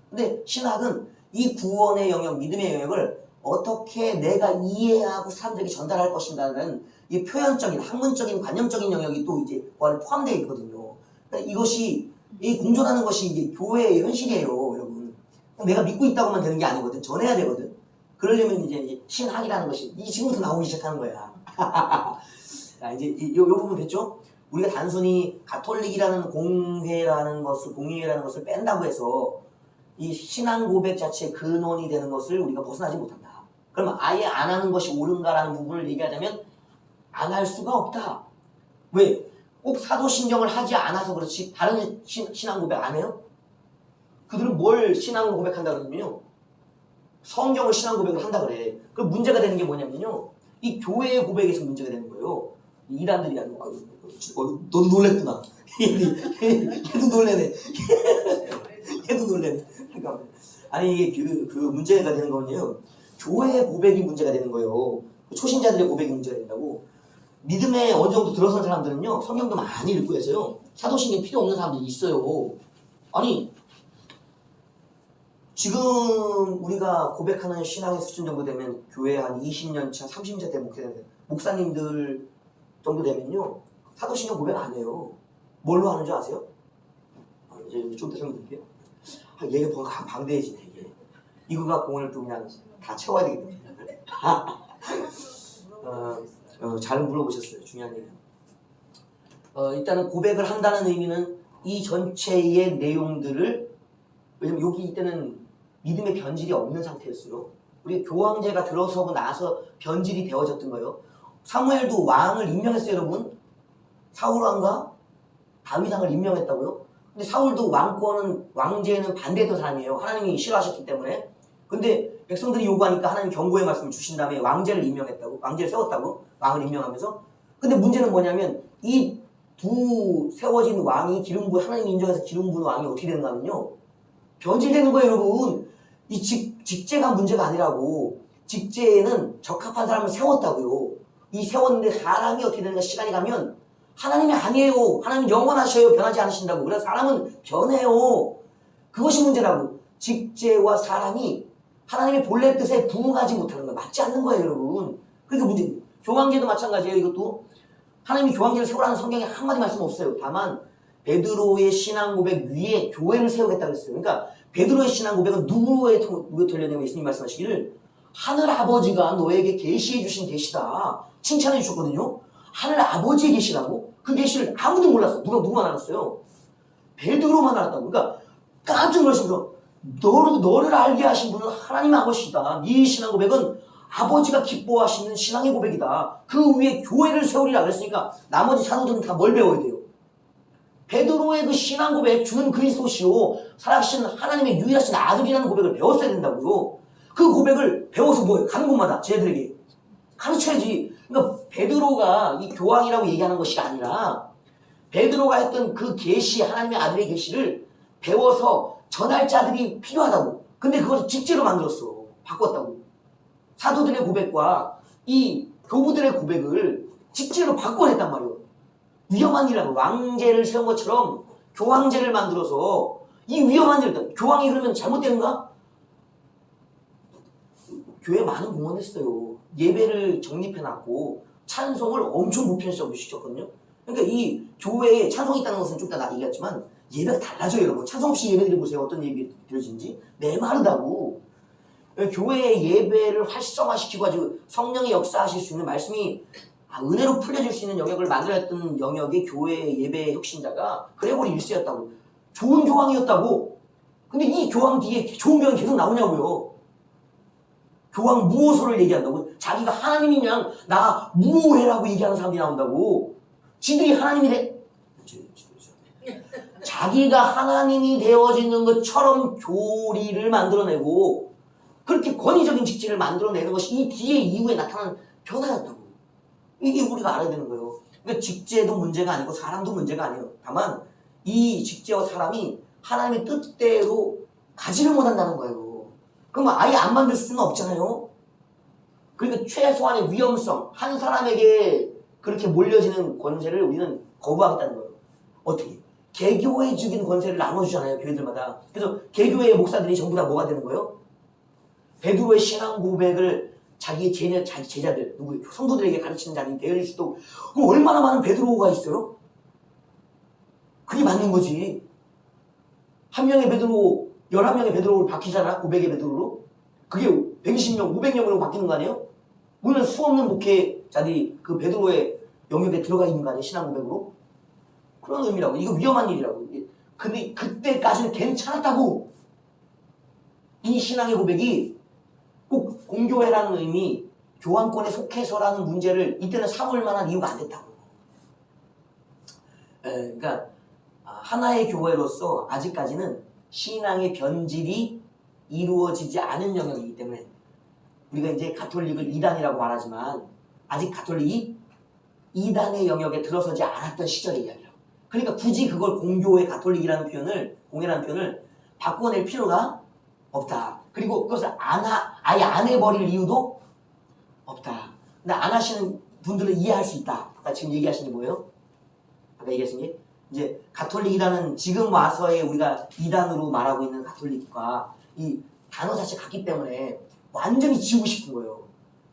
근데 신학은 이 구원의 영역, 믿음의 영역을 어떻게 내가 이해하고 사람들에게 전달할 것인가는 이 표현적인, 학문적인, 관념적인 영역이 또 이제 그 안에 포함되어 있거든요. 그러니까 이것이, 이 공존하는 것이 이제 교회의 현실이에요, 여러분. 내가 믿고 있다고만 되는 게 아니거든. 전해야 되거든. 그러려면 이제 신학이라는 것이 지금부터 나오기 시작하는 거야. 자, 이제 요 부분 됐죠? 우리가 단순히 가톨릭이라는 공회라는 것을, 공의회라는 것을 뺀다고 해서 이 신앙 고백 자체의 근원이 되는 것을 우리가 벗어나지 못한다. 그러면 아예 안 하는 것이 옳은가라는 부분을 얘기하자면 안 할 수가 없다. 왜? 꼭 사도신경을 하지 않아서 그렇지 다른 신앙 고백 안 해요? 그들은 뭘 신앙을 고백한다 그러면요, 성경을 신앙 고백을 한다 그래. 그 문제가 되는 게 뭐냐면요, 이 교회의 고백에서 문제가 되는 거예요. 이단들이 아니고, 너도 놀랬구나. 얘도 놀래네. 얘도 놀래네. 잠깐만. 아니 이게 그 문제가 되는 거는요, 교회의 고백이 문제가 되는 거예요. 초신자들의 고백이 문제가 된다고. 믿음에 어느 정도 들어선 사람들은요, 성경도 많이 읽고 해서요, 사도신경 필요 없는 사람들이 있어요. 아니 지금 우리가 고백하는 신앙의 수준 정도 되면 교회 한 20년 차, 30년 차 목회되는 목사님들 정도 되면요, 사도신경 고백 안 해요. 뭘로 하는 줄 아세요? 이제 좀 더 설명드릴게요. 얘가 뭔가 방대해지네. 이게 이거 갖고 오늘 또 그냥 다 채워야 되겠네. 잘 물어보셨어요. 중요한 얘기예요. 일단은 고백을 한다는 의미는 이 전체의 내용들을, 왜냐면 여기 이때는 믿음의 변질이 없는 상태였어요. 우리 교황제가 들어서고 나서 변질이 되어졌던 거예요. 사무엘도 왕을 임명했어요, 여러분. 사울왕과 다윗왕을 임명했다고요. 근데 사울도 왕제에는 반대했던 사람이에요. 하나님이 싫어하셨기 때문에. 근데 백성들이 요구하니까 하나님 경고의 말씀을 주신 다음에 왕제를 임명했다고, 왕제를 세웠다고, 왕을 임명하면서. 근데 문제는 뭐냐면 이 두 세워진 왕이 하나님이 인정해서 기름 부은 왕이 어떻게 되는가 하면요, 변질되는 거예요, 여러분. 이 직제가 문제가 아니라고. 직제에는 적합한 사람을 세웠다고요. 이 세웠는데 사람이 어떻게 되는가, 시간이 가면 하나님이 아니에요. 하나님은 영원하셔요. 변하지 않으신다고. 그래서 사람은 변해요. 그것이 문제라고. 직제와 사람이 하나님의 본래 뜻에 부응하지 못하는 거예요. 맞지 않는 거예요, 여러분. 그러니까 문제입니다. 교황제도 마찬가지예요. 이것도 하나님이 교황제를 세우라는 성경에 한마디 말씀 없어요. 다만 베드로의 신앙 고백 위에 교회를 세우겠다고 했어요. 그러니까 베드로의 신앙 고백은 누구에 들렸냐면 예수님 말씀하시기를 하늘 아버지가 너에게 계시해 주신 계시다 칭찬해 주셨거든요. 하늘 아버지의 계시라고? 그 계시를 아무도 몰랐어. 누구만 알았어요? 베드로만 알았다고. 그러니까 깜짝 놀라시면서 너를 알게 하신 분은 하나님 아버지다. 네 신앙 고백은 아버지가 기뻐하시는 신앙의 고백이다. 그 위에 교회를 세우리라 그랬으니까 나머지 사도들은 다 뭘 배워야 돼요? 베드로의 그 신앙 고백, 주는 그리스도시요 살아계신 하나님의 유일하신 아들이라는 고백을 배웠어야 된다고요. 그 고백을 배워서 뭐예요? 가는 곳마다 쟤들에게 가르쳐야지. 그러니까 베드로가 이 교황이라고 얘기하는 것이 아니라 베드로가 했던 그 계시, 하나님의 아들의 계시를 배워서 전할 자들이 필요하다고. 근데 그것을 직제로 만들었어. 바꿨다고. 사도들의 고백과 이 교부들의 고백을 직제로 바꿔냈단 말이에요. 위험한 일이라고. 왕제를 세운 것처럼 교황제를 만들어서 이 위험한 일, 교황이 그러면 잘못되는가? 교회 많은 공헌했어요. 예배를 정립해놨고 찬송을 엄청 보편적으로 시켰거든요. 그러니까 이 교회에 찬송이 있다는 것은 좀 이따 얘기했지만 예배가 달라져요, 여러분. 찬송 없이 예배 드려보세요. 어떤 예배 드려지는지. 메마르다고. 교회의 예배를 활성화시키고 가지고 성령이 역사하실 수 있는 말씀이 은혜로 풀려질 수 있는 영역을 만들었던 영역이 교회의 예배의 혁신자가 그레고리 1세였다고. 좋은 교황이었다고. 근데 이 교황 뒤에 좋은 교황이 계속 나오냐고요. 교황 무호소를 얘기한다고. 자기가 하나님이냐 나 무호해라고 얘기하는 사람들이 나온다고. 지들이 하나님이 자기가 하나님이 되어지는 것처럼 교리를 만들어내고 그렇게 권위적인 직책을 만들어내는 것이 이 뒤에 이후에 나타나는 변화였다고. 이게 우리가 알아야 되는 거예요. 그러니까 직제도 문제가 아니고 사람도 문제가 아니에요. 다만 이 직제와 사람이 하나님의 뜻대로 가지를 못한다는 거예요. 그럼 아예 안 만들 수는 없잖아요. 그러니까 최소한의 위험성, 한 사람에게 그렇게 몰려지는 권세를 우리는 거부하겠다는 거예요. 어떻게? 개교회 주긴 권세를 나눠주잖아요, 교회들마다. 그래서 개교회의 목사들이 전부 다 뭐가 되는 거예요? 베드로의 신앙 고백을 자기 제자들, 누구 성도들에게 가르치는 자리 내릴 수도. 얼마나 많은 베드로가 있어요? 그게 맞는 거지. 한 명의 베드로, 11명의 베드로를 바뀌잖아, 고백의 베드로로. 그게 120명, 500명으로 바뀌는 거 아니에요? 오늘 수없는 목회자들이 그 베드로의 영역에 들어가 있는 거 아니에요, 신앙 고백으로? 그런 의미라고. 이거 위험한 일이라고. 근데 그때까지는 괜찮았다고. 이 신앙의 고백이 꼭 공교회라는 의미, 교황권에 속해서라는 문제를 이때는 삼을 만한 이유가 안 됐다고. 그러니까 하나의 교회로서 아직까지는 신앙의 변질이 이루어지지 않은 영역이기 때문에 우리가 이제 가톨릭을 이단이라고 말하지만 아직 가톨릭이 이단의 영역에 들어서지 않았던 시절의 이야기라고. 그러니까 굳이 그걸 공교회 가톨릭이라는 표현을, 공회라는 표현을 바꿔낼 필요가 없다. 그리고 그것을 아예 안 해버릴 이유도 없다. 근데 안 하시는 분들은 이해할 수 있다. 아까 지금 얘기하신 게 뭐예요? 아까 얘기하신 게 이제 가톨릭이라는 지금 와서의 우리가 이단으로 말하고 있는 가톨릭과 이 단어 자체 같기 때문에 완전히 지우고 싶은 거예요.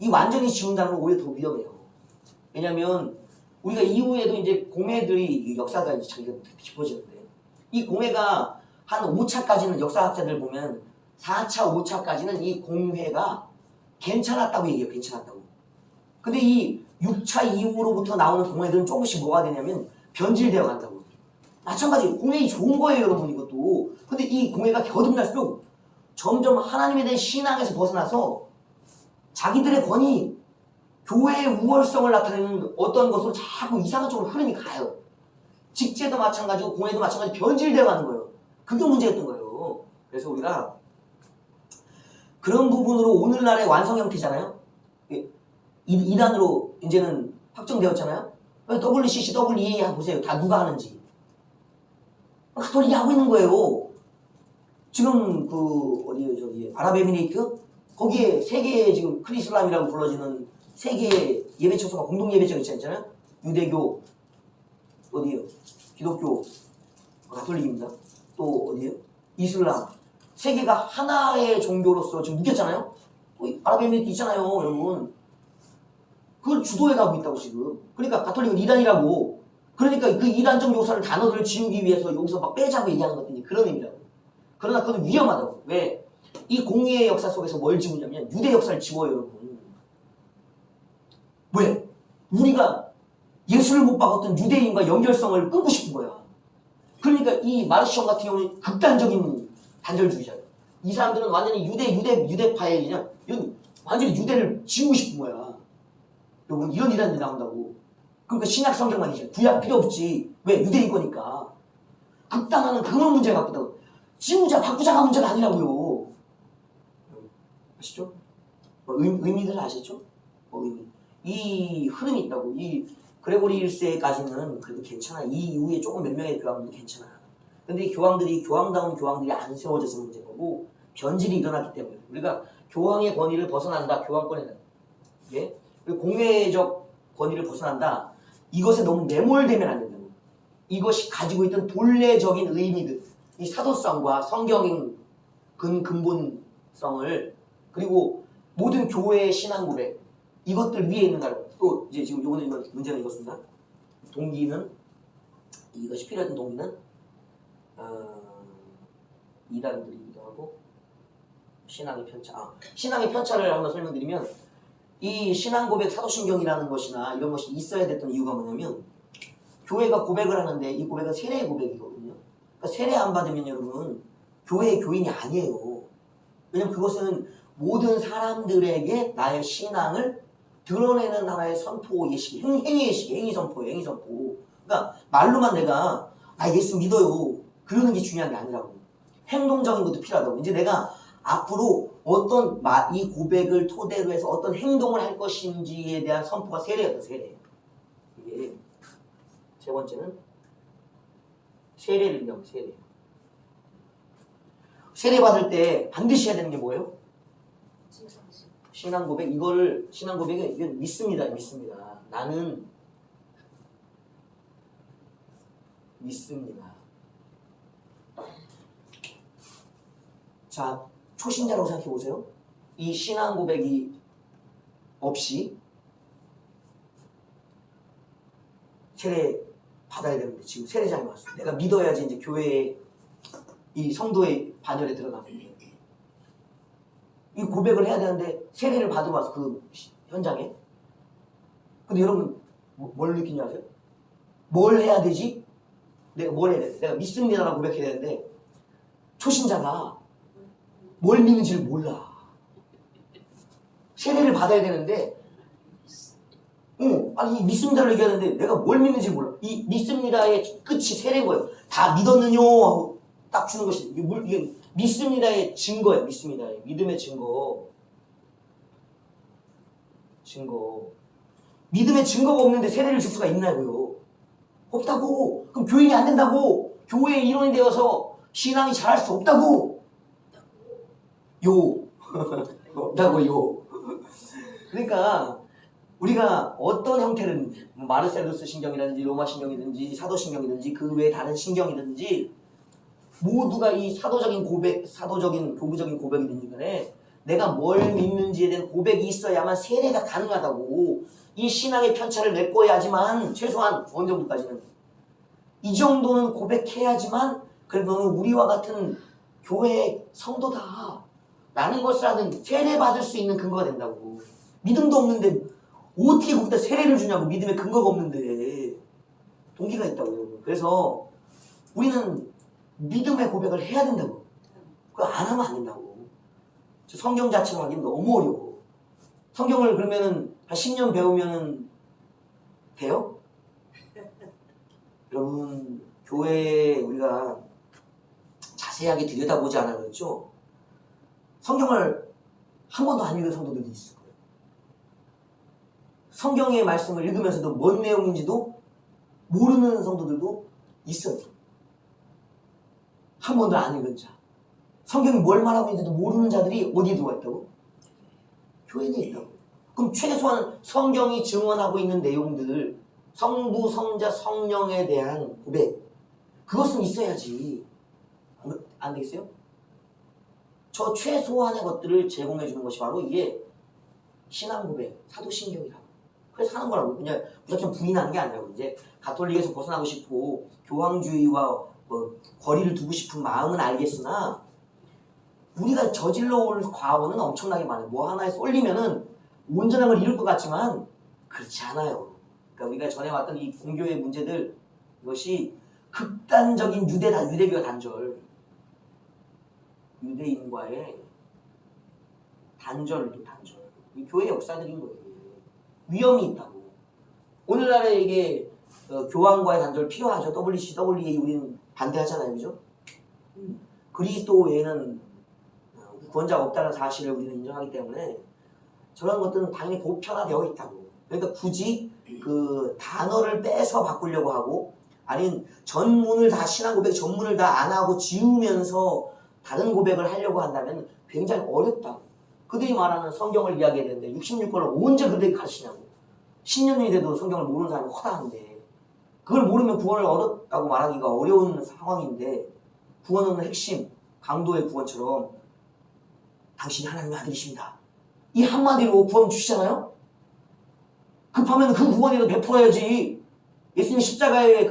이 완전히 지운다는 건 오히려 더 위험해요. 왜냐면 우리가 이후에도 이제 공회들이 역사가 이제 자기가 깊어지는데 이 공회가 한 5차까지는 역사학자들 보면 4차, 5차까지는 이 공회가 괜찮았다고 얘기해요. 괜찮았다고. 근데 이 6차 이후로부터 나오는 공회들은 조금씩 뭐가 되냐면 변질되어 간다고. 마찬가지 공회이 좋은 거예요, 여러분. 이것도. 근데 이 공회가 거듭날수록 점점 하나님에 대한 신앙에서 벗어나서 자기들의 권위, 교회의 우월성을 나타내는 어떤 것으로 자꾸 이상한 쪽으로 흐름이 가요. 직제도 마찬가지고 공회도 마찬가지로 변질되어 가는 거예요. 그게 문제였던 거예요. 그래서 우리가 그런 부분으로 오늘날의 완성 형태잖아요. 이단으로 이제는 확정되었잖아요. WCC, WEA 보세요. 다 누가 하는지. 가톨릭이 하고 있는 거예요. 지금 어디요, 저기 아랍에미레이트 거기에 세계의 지금 크리슬람이라고 불러지는 세계의 예배처소가 공동 예배처가 있잖아요. 유대교 어디요? 기독교 가톨릭입니다. 또 어디요? 이슬람. 세계가 하나의 종교로서 지금 묶였잖아요. 아랍에미레이트 있잖아요, 여러분. 그걸 주도해 가고 있다고 지금. 그러니까 가톨릭은 이단이라고. 그러니까 그 이단적 요소를 단어들을 지우기 위해서 여기서 막 빼자고 얘기하는 것들이 그런 의미라고. 그러나 그건 위험하다고. 왜? 이 공의의 역사 속에서 뭘 지우냐면 유대 역사를 지워요, 여러분. 왜? 우리가 예수를 못 박았던 유대인과 연결성을 끊고 싶은 거야. 그러니까 이 마르시온 같은 경우는 극단적인 단절주의자예요. 이 사람들은 완전히 유대파의 그냥 완전히 유대를 지우고 싶은 거야. 여러분 이런 이단들이 나온다고. 그러니까 신약 성경만 이제 구약 필요 없지. 왜? 유대인 거니까. 극단화는 그런 문제가 같다고. 지우자 바꾸자가 문제가 아니라고요. 아시죠? 의미들 아시죠? 의미. 이 흐름이 있다고. 이 그레고리 1세까지는 그래도 괜찮아. 이 이후에 조금 몇 명의 교황들이 괜찮아. 근데 이 교황들이 교황다운 교황들이 안 세워져서 문제인 거고 변질이 일어났기 때문에 우리가 교황의 권위를 벗어난다. 교황권에 예? 그리고 공회적 권위를 벗어난다. 이것에 너무 매몰되면 안 된다고. 이것이 가지고 있던 본래적인 의미들, 이 사도성과 성경인 근본성을 그리고 모든 교회의 신앙 고백 이것들 위에 있는다고. 또 이제 지금 요거는 이건 문제는 이것입니다. 동기는 이것이 필요했던 동기는 이단들이기도 하고 신앙의 편차. 신앙의 편차를 한번 설명드리면 이 신앙 고백 사도신경이라는 것이나 이런 것이 있어야 됐던 이유가 뭐냐면 교회가 고백을 하는데 이 고백은 세례의 고백이거든요. 그러니까 세례 안 받으면 여러분 교회의 교인이 아니에요. 왜냐면 그것은 모든 사람들에게 나의 신앙을 드러내는 하나의 선포 예식, 행위 예식, 행위 선포. 그러니까 말로만 내가 예수 믿어요. 그러는 게 중요한 게 아니라고. 행동적인 것도 필요하다고. 이제 내가 앞으로 어떤 이 고백을 토대로 해서 어떤 행동을 할 것인지에 대한 선포가 세례였다. 세례. 이게 세 번째는 세례를 의미하고 세례. 세례 받을 때 반드시 해야 되는 게 뭐예요? 신앙 고백. 이거를 신앙 고백은 이건 믿습니다. 나는 믿습니다. 자, 초신자라고 생각해 보세요. 이 신앙 고백이 없이 세례 받아야 되는데 지금 세례장이 왔어. 내가 믿어야지 이제 교회에 이 성도의 반열에 들어가는데 이 고백을 해야 되는데 세례를 받으러 와서 그 현장에. 근데 여러분 뭘 느끼냐 아세요? 뭘 해야 되지? 내가 뭘 해야 돼? 내가 믿습니다라고 고백해야 되는데 초신자가 뭘 믿는지를 몰라. 세례를 받아야 되는데 아니 믿습니다를 얘기하는데 내가 뭘 믿는지 몰라. 이 믿습니다의 끝이 세례인 거예요. 다 믿었느냐 하고 딱 주는 것이 이게 믿습니다의 증거예요. 믿습니다의 믿음의 증거. 믿음의 증거가 없는데 세례를 줄 수가 있나고요? 없다고. 그럼 교인이 안 된다고. 교회의 일원이 되어서 신앙이 자랄 수 없다고. 없다고요. 그러니까 우리가 어떤 형태는 마르셀루스 신경이라든지 로마 신경이든지 사도 신경이든지 그 외에 다른 신경이든지 모두가 이 사도적인 고백, 사도적인 교부적인 고백이든지 간에 내가 뭘 믿는지에 대한 고백이 있어야만 세례가 가능하다고. 이 신앙의 편차를 메꿔야지만 최소한 어느 정도까지는 이 정도는 고백해야지만 그래도 너는 우리와 같은 교회의 성도다 라는 것을 하는 세례 받을 수 있는 근거가 된다고. 믿음도 없는데 어떻게 거기다 세례를 주냐고. 믿음의 근거가 없는데. 동기가 있다고 여러분. 그래서 우리는 믿음의 고백을 해야 된다고. 그거 안 하면 안 된다고. 성경 자체를 하기는 너무 어려워. 성경을 그러면은 한 10년 배우면은 돼요? 여러분 교회에 우리가 자세하게 들여다보지 않아 그렇죠? 성경을 한 번도 안 읽은 성도들도 있을 거예요. 성경의 말씀을 읽으면서도 뭔 내용인지도 모르는 성도들도 있어요. 한 번도 안 읽은 자. 성경이 뭘 말하고 있는지도 모르는 자들이 어디에 들어와 있다고? 교회에 있다고. 그럼 최소한 성경이 증언하고 있는 내용들, 성부, 성자, 성령에 대한 고백, 그것은 있어야지. 안 되겠어요? 저 최소한의 것들을 제공해 주는 것이 바로 이게 신앙 고백, 사도신경이라고. 그래서 하는 거라고. 그냥 무조건 부인하는 게 아니라고. 이제 가톨릭에서 벗어나고 싶고 교황주의와 거리를 두고 싶은 마음은 알겠으나 우리가 저질러 올 과오는 엄청나게 많아요. 뭐 하나에 쏠리면은 온전한 걸 이룰 것 같지만 그렇지 않아요. 그러니까 우리가 전에 왔던 이 공교의 문제들, 이것이 극단적인 유대교와 단절, 유대인과의 단절. 이 교회의 역사들인 거예요. 위험이 있다고. 오늘날에 이게 교황과의 단절 필요하죠. WCWA 우리는 반대하잖아요, 그죠? 그리스도 외에는 구원자가 없다는 사실을 우리는 인정하기 때문에 저런 것들은 당연히 보편화되어 있다고. 그러니까 굳이 그 단어를 빼서 바꾸려고 하고 아닌 전문을 다 신앙 고백 전문을 다 안 하고 지우면서 다른 고백을 하려고 한다면 굉장히 어렵다고. 그들이 말하는 성경을 이야기해야 되는데 66권을 언제 그들이 가르치냐고. 10년이 돼도 성경을 모르는 사람이 허다한데 그걸 모르면 구원을 얻었다고 말하기가 어려운 상황인데 구원은 핵심 강도의 구원처럼 당신이 하나님의 아들이십니다. 이 한마디로 구원 주시잖아요. 급하면 그 구원이라도 베풀어야지. 예수님 십자가의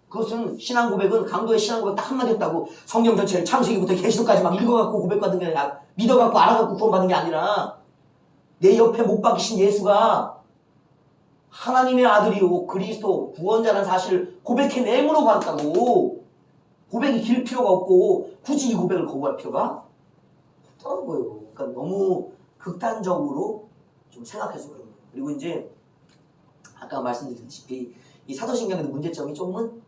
그것은 신앙 고백은 강도의 신앙 고백 딱 한마디 했다고 성경 전체를 창세기부터 계시록까지 막 읽어갖고 고백받은 게 아니라 믿어갖고 알아갖고 구원받은 게 아니라 내 옆에 못 박히신 예수가 하나님의 아들이요 그리스도 구원자라는 사실을 고백해내므로 받았다고. 고백이 길 필요가 없고 굳이 이 고백을 거부할 필요가 없다는 거예요. 그러니까 너무 극단적으로 좀 생각해서 그런 거예요. 그리고 이제 아까 말씀드렸다시피 이 사도신경에도 문제점이 조금은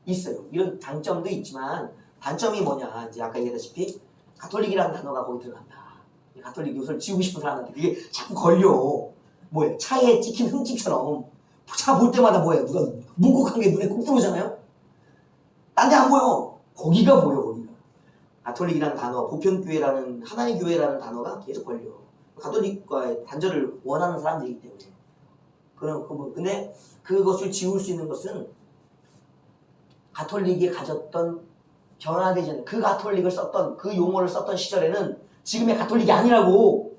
있어요. 이런 장점도 있지만 단점이 뭐냐 이제 아까 얘기했다시피 가톨릭이라는 단어가 거기 들어간다. 이 가톨릭 요소를 지우고 싶은 사람한테 그게 자꾸 걸려. 뭐야 차에 찍힌 흠집처럼 차 볼 때마다 뭐야 누가 묵묵한 게 눈에 꼭 들어오잖아요. 딴 데 안 보여. 거기가 보여 거기가. 가톨릭이라는 단어, 보편교회라는 하나의 교회라는 단어가 계속 걸려. 가톨릭과의 단절을 원하는 사람들이기 때문에. 근데 그것을 지울 수 있는 것은 가톨릭이 가졌던 변화되지 않는 그 가톨릭을 썼던 그 용어를 썼던 시절에는 지금의 가톨릭이 아니라고.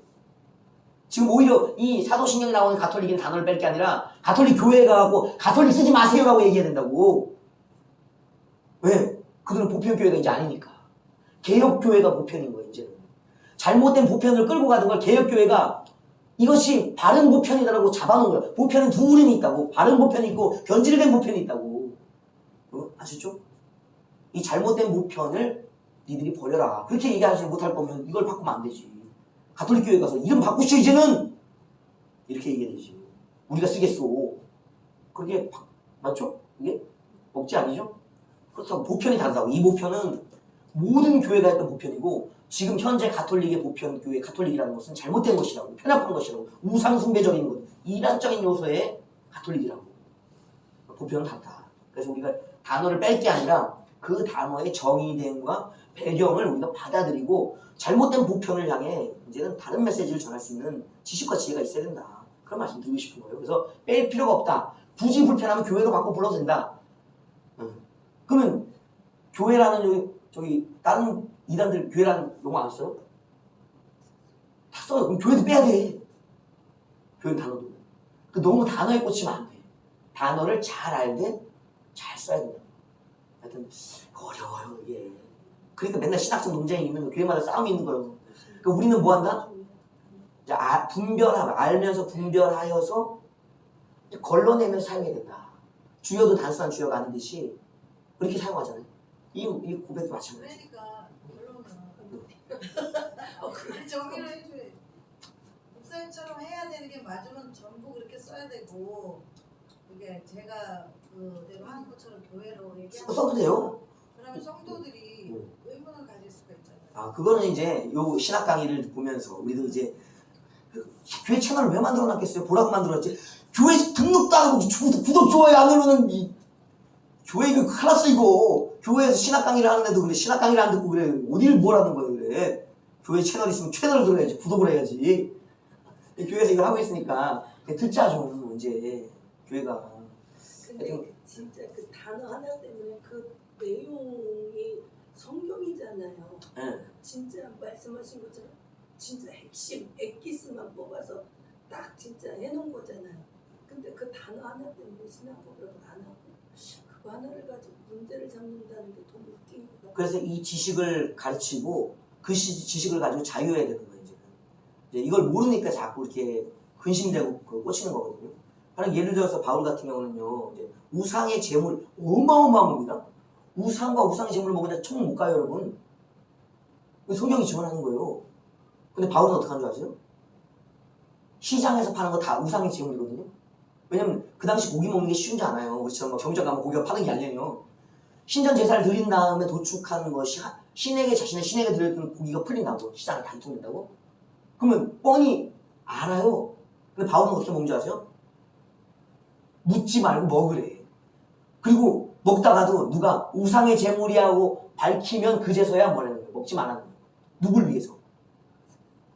지금 오히려 이 사도신경에 나오는 가톨릭인 단어를 뺄 게 아니라 가톨릭 교회가 갖고 가톨릭 쓰지 마세요라고 얘기해야 된다고. 왜? 그들은 보편교회가 이제 아니니까. 개혁교회가 보편인 거예요 이제는. 잘못된 보편을 끌고 가던 걸 개혁교회가 이것이 바른 보편이다라고 잡아놓은 거야. 보편은 두 이름이 있다고. 바른 보편이 있고 변질된 보편이 있다고. 아시죠? 이 잘못된 보편을 니들이 버려라. 그렇게 얘기하지 못할 거면 이걸 바꾸면 안 되지. 가톨릭 교회 가서 이름 바꾸시오 이제는 이렇게 얘기해야 되지. 우리가 쓰겠소. 그게 맞죠? 이게 억지 아니죠? 그렇다고 보편이 다르다고. 이 보편은 모든 교회가 했던 보편이고 지금 현재 가톨릭의 보편 교회 가톨릭이라는 것은 잘못된 것이라고 편협한 것이라고 우상숭배적인 것 이단적인 요소의 가톨릭이라고. 보편은 다르다. 그래서 우리가 단어를 뺄 게 아니라 그 단어의 정의됨과 배경을 우리가 받아들이고 잘못된 보편을 향해 이제는 다른 메시지를 전할 수 있는 지식과 지혜가 있어야 된다. 그런 말씀 드리고 싶은 거예요. 그래서 뺄 필요가 없다. 굳이 불편하면 교회로 바꿔 불러도 된다. 그러면 교회라는 저기 다른 이단들 교회라는 용어 안 써요? 다 써요. 그럼 교회도 빼야 돼. 교회는 단어도. 너무 단어에 꽂히면 안 돼. 단어를 잘 알되 잘 써야 된다. 하여튼 어려워요 이게. 그러니까 맨날 신학성 논쟁이 있는 거, 교회마다 싸움이 있는 거예요. 그러니까 우리는 뭐 한다? 이제 알면서 분별하여서 이제 걸러내면서 사용해야 된다. 주여도 단순한 주여가 아니듯이 그렇게 사용하잖아요. 이 고백도 마찬가지. 그러니까 결론은 정리를 해줘야 목사님처럼 해야 되는 게 맞으면 전부 그렇게 써야 되고 이게 제가 그대로 하는 것처럼 교회로 얘기하는 써도 돼요. 그러면 성도들이 의문을 가질 수가 있잖아요. 아 그거는 이제 요 신학 강의를 보면서 우리도 이제 교회 채널을 왜 만들어놨겠어요? 보라고 만들었지. 교회 등록도 안 하고 구독 좋아요 안 누르는 이 교회 이거 큰일 났어 이거. 교회에서 신학 강의를 하는데도 그래. 신학 강의를 안 듣고 그래. 어디를 뭐라는 거예요 그래. 교회 채널 있으면 채널을 들어야지. 구독을 해야지. 교회에서 이걸 하고 있으니까 듣자 좀 이제 교회가. 근데 진짜 그 단어 하나 때문에 그 내용이 성경이잖아요. 네. 진짜 말씀하신 것처럼 진짜 핵심 엑기스만 뽑아서 딱 진짜 해놓은 거잖아요. 근데 그 단어 하나 때문에 신앙 고백을 안 하고 그거 하나를 가지고 문제를 잡는다는 게 더 웃긴 것 같아요. 그래서 이 지식을 가르치고 그 지식을 가지고 자유해야 되는 거예요 이제 이걸 모르니까 자꾸 이렇게 근심되고 꽂히는 거거든요. 예를 들어서 바울 같은 경우는요, 이제 우상의 제물 어마어마한 겁니다. 우상과 우상의 제물을 먹으면 천국 못 가요, 여러분. 성경이 지원하는 거예요. 근데 바울은 어떻게 하는 줄 아세요? 시장에서 파는 거 다 우상의 제물이거든요. 왜냐면 그 당시 고기 먹는 게 쉬운 줄 알아요. 우리처럼 막 경전 가면 고기가 파는 게 아니에요. 신전 제사를 드린 다음에 도축하는 것이 신에게 자신의 신에게 드렸던 고기가 풀린다고 시장에 단통된다고? 그러면 뻔히 알아요. 근데 바울은 어떻게 먹는 줄 아세요? 묻지 말고 먹으래. 그리고 먹다가도 누가 우상의 제물이라고 밝히면 그제서야 뭐라는 거예요. 먹지 말라는 거예요. 누굴 위해서?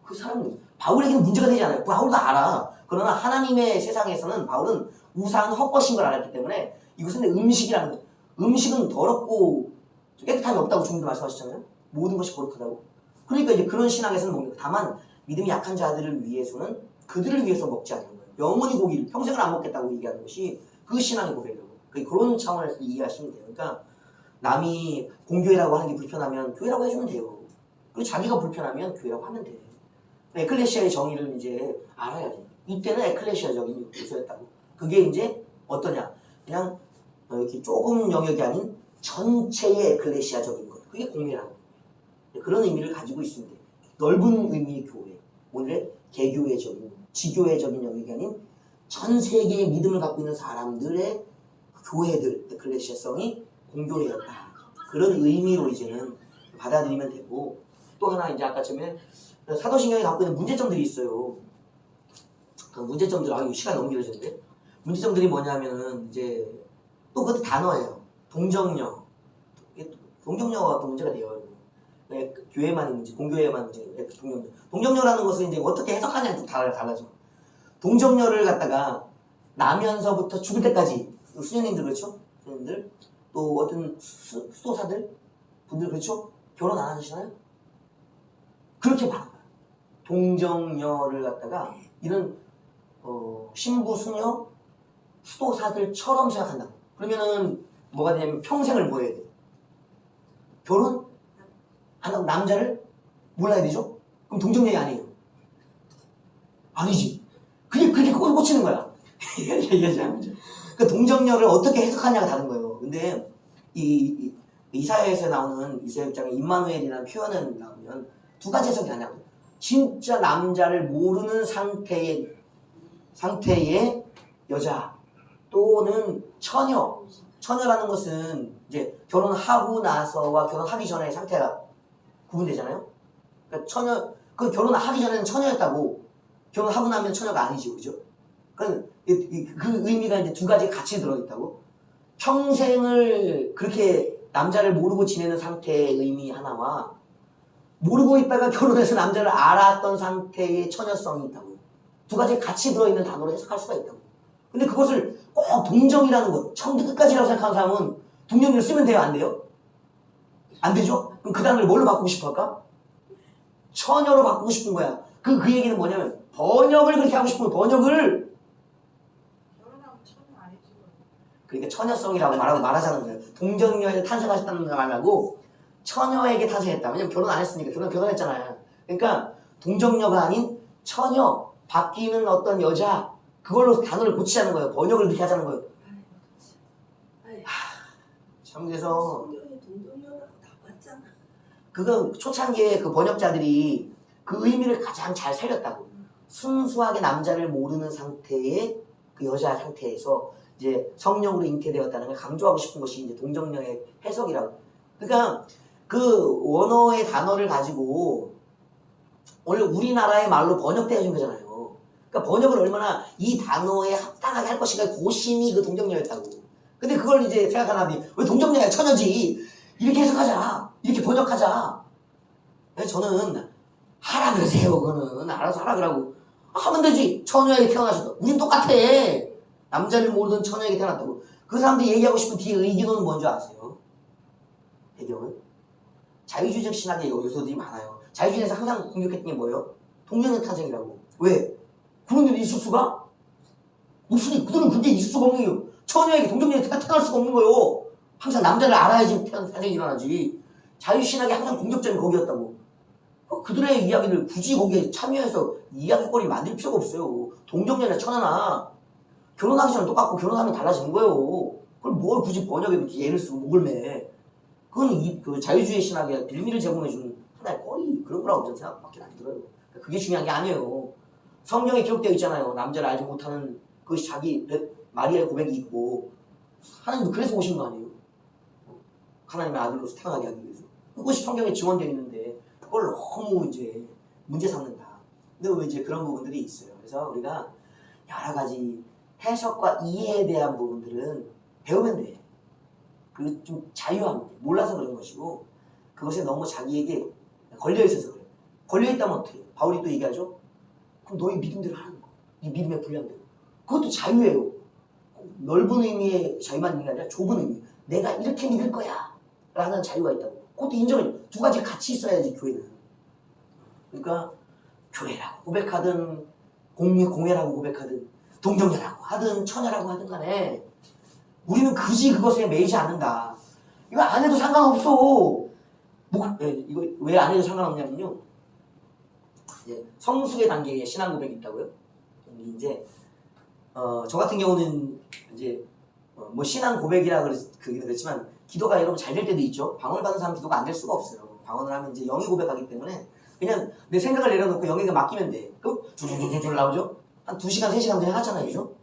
그 사람은 바울에게는 문제가 되지 않아요. 바울도 알아. 그러나 하나님의 세상에서는 바울은 우상은 헛것인 걸 알았기 때문에 이것은 음식이라는 거예요. 음식은 더럽고 깨끗함이 없다고 주님도 말씀하셨잖아요. 모든 것이 거룩하다고. 그러니까 이제 그런 신앙에서는 먹는 거예요. 다만 믿음이 약한 자들을 위해서는 그들을 위해서 먹지 않는 거예요. 영원히 고기를 평생을 안 먹겠다고 얘기하는 것이 그 신앙의 고백이라고. 그런 차원에서 이해하시면 돼요. 그러니까 남이 공교회라고 하는 게 불편하면 교회라고 해주면 돼요. 그리고 자기가 불편하면 교회라고 하면 돼. 에클레시아의 정의를 이제 알아야지. 이때는 에클레시아적인 요소였다고. 그게 이제 어떠냐? 그냥 이렇게 조금 영역이 아닌 전체의 에클레시아적인 것. 그게 공회라고. 그런 의미를 가지고 있습니다. 넓은 의미의 교회. 오늘의 개교회적인, 지교회적인 영역이 아닌 전 세계의 믿음을 갖고 있는 사람들의 교회들, 에클레시아성이 공교회였다. 그런 의미로 이제는 받아들이면 되고, 또 하나 이제 아까처럼 사도신경이 갖고 있는 문제점들이 있어요. 그 문제점들, 이거 시간 너무 길어졌는데? 문제점들이 뭐냐면은, 이제, 또 그것도 단어예요. 동정녀. 동정녀가 또 문제가 돼요. 교회만 문제, 공교회만 문제, 동정녀. 동정녀라는 것은 이제 어떻게 해석하냐에 또 달라져. 동정녀를 갖다가 나면서부터 죽을 때까지, 수녀님들 그렇죠? 수녀님들. 또 어떤 수도사들? 분들 그렇죠? 결혼 안 하시나요? 그렇게 봐요. 동정녀를 갖다가 이런 신부, 수녀, 수도사들처럼 생각한다. 그러면은 뭐가 되냐면 평생을 뭐 해야 돼? 결혼? 안 하고 남자를 몰라야 되죠? 그럼 동정녀이 아니에요. 아니지. 그게 꽂히는 거야. 그 동정녀를 어떻게 해석하냐가 다른 거예요. 근데 이사야에서 나오는 이사야 6장에 임마누엘이라는 표현을 나오면 두 가지 해석이 하냐고. 진짜 남자를 모르는 상태의 여자 또는 처녀. 처녀라는 것은 이제 결혼하고 나서와 결혼하기 전의 상태가 구분되잖아요. 그러니까 그 결혼하기 전에는 처녀였다고 결혼하고 나면 처녀가 아니지, 그죠? 그 의미가 이제 두 가지 같이 들어있다고. 평생을 그렇게 남자를 모르고 지내는 상태의 의미 하나와 모르고 있다가 결혼해서 남자를 알았던 상태의 처녀성이 있다고. 두 가지 같이 들어있는 단어로 해석할 수가 있다고. 근데 그것을 꼭 동정이라는 것, 처음부터 끝까지라고 생각하는 사람은 동정을 쓰면 돼요, 안 돼요? 안 되죠? 그럼 그 단어를 뭘로 바꾸고 싶어 할까? 처녀로 바꾸고 싶은 거야. 그 얘기는 뭐냐면 번역을 그렇게 하고 싶은 거야. 번역을. 결혼하면 처녀 아니지. 그러니까 처녀성이라고 말하자는 거예요. 동정녀에게 탄생하셨다는 말 말고 처녀에게 탄생했다. 왜냐면 결혼 안 했으니까. 결혼했잖아요. 그러니까 동정녀가 아닌 처녀, 바뀌는 어떤 여자, 그걸로 단어를 고치자는 거예요. 번역을 그렇게 하자는 거예요. 참 그래서 성경에 동정녀라고 나왔잖아. 그거 초창기에 그 번역자들이 그 의미를 가장 잘 살렸다고. 순수하게 남자를 모르는 상태의 그 여자 상태에서 이제 성령으로 잉태되었다는 걸 강조하고 싶은 것이 이제 동정녀의 해석이라고. 그러니까 그 원어의 단어를 가지고 원래 우리나라의 말로 번역되어 준 거잖아요. 그러니까 번역을 얼마나 이 단어에 합당하게 할 것인가 고심이 그 동정녀였다고. 근데 그걸 이제 생각하는 사람이 왜 동정녀야 처녀지 이렇게 해석하자, 이렇게 번역하자. 저는 하라 그러세요. 그거는 알아서 하라 그러고 하면 되지. 처녀에게 태어나셨다. 우린 똑같아. 남자를 모르던 처녀에게 태어났다고. 그 사람들이 얘기하고 싶은 뒤에 의견은 뭔지 아세요? 배경은 자유주의적 신학의 요소들이 많아요. 자유주의에서 항상 공격했던 게 뭐예요? 동정녀 탄생이라고. 왜? 그런 일이 있을 수가? 없으니 그들은 그게 있을 수가 없는 거예요. 처녀에게 동정녀에 태어날 수가 없는 거예요. 항상 남자를 알아야지 탄생이 일어나지. 자유신학이 항상 공격점이 거기였다고. 그들의 이야기를 굳이 거기에 참여해서 이야기거리 만들 필요가 없어요. 동정녀나 처녀나 결혼하기 전에 똑같고 결혼하면 달라지는 거예요. 그걸 뭘 굳이 번역에 이렇게 예를 쓰고 목을 매. 그건 그 자유주의 신학의 빌미를 제공해주는 하나의 거리, 그런 거라고 저는 생각밖에 안 들어요. 그게 중요한 게 아니에요. 성경에 기록되어 있잖아요. 남자를 알지 못하는 그것이 자기 마리아의 고백이 있고 하나님도 그래서 오신 거 아니에요? 하나님의 아들로서 태어나게 하기 위해서. 그것이 성경에 증언되어 있는데 그걸 너무 이제 문제 삼는다. 근데 왜 이제 그런 부분들이 있어요. 그래서 우리가 여러 가지 해석과 이해에 대한 부분들은 배우면 돼. 그리고 좀 자유하면 돼. 몰라서 그런 것이고 그것에 너무 자기에게 걸려있어서 그래. 걸려있다면 어떻게 해? 바울이 또 얘기하죠. 그럼 너희 믿음대로 하는 거. 네 믿음의 분량대로. 그것도 자유예요. 넓은 의미의 자유만 있는 게 아니라 좁은 의미. 내가 이렇게 믿을 거야 라는 자유가 있다고. 그것도 인정해요. 두 가지 같이 있어야지 교회는. 그러니까 교회라고 고백하든 공예라고 고백하든 동정녀라고 하든 처녀라고 하든 간에 우리는 굳이 그것에 매이지 않는다. 이거 안 해도 상관없어. 이거 왜 안 해도 상관없냐면요. 이제 성숙의 단계에 신앙 고백이 있다고요. 이제 저 같은 경우는 이제 뭐 신앙 고백이라 그랬지만 기도가 여러분 잘 될 때도 있죠. 방언을 받은 사람 기도가 안 될 수가 없어요. 방언을 하면 이제 영이 고백하기 때문에 그냥 내 생각을 내려놓고 영에게 맡기면 돼. 그 줄줄줄줄 나오죠. 한 2시간 3시간 그냥 하잖아요. 그죠?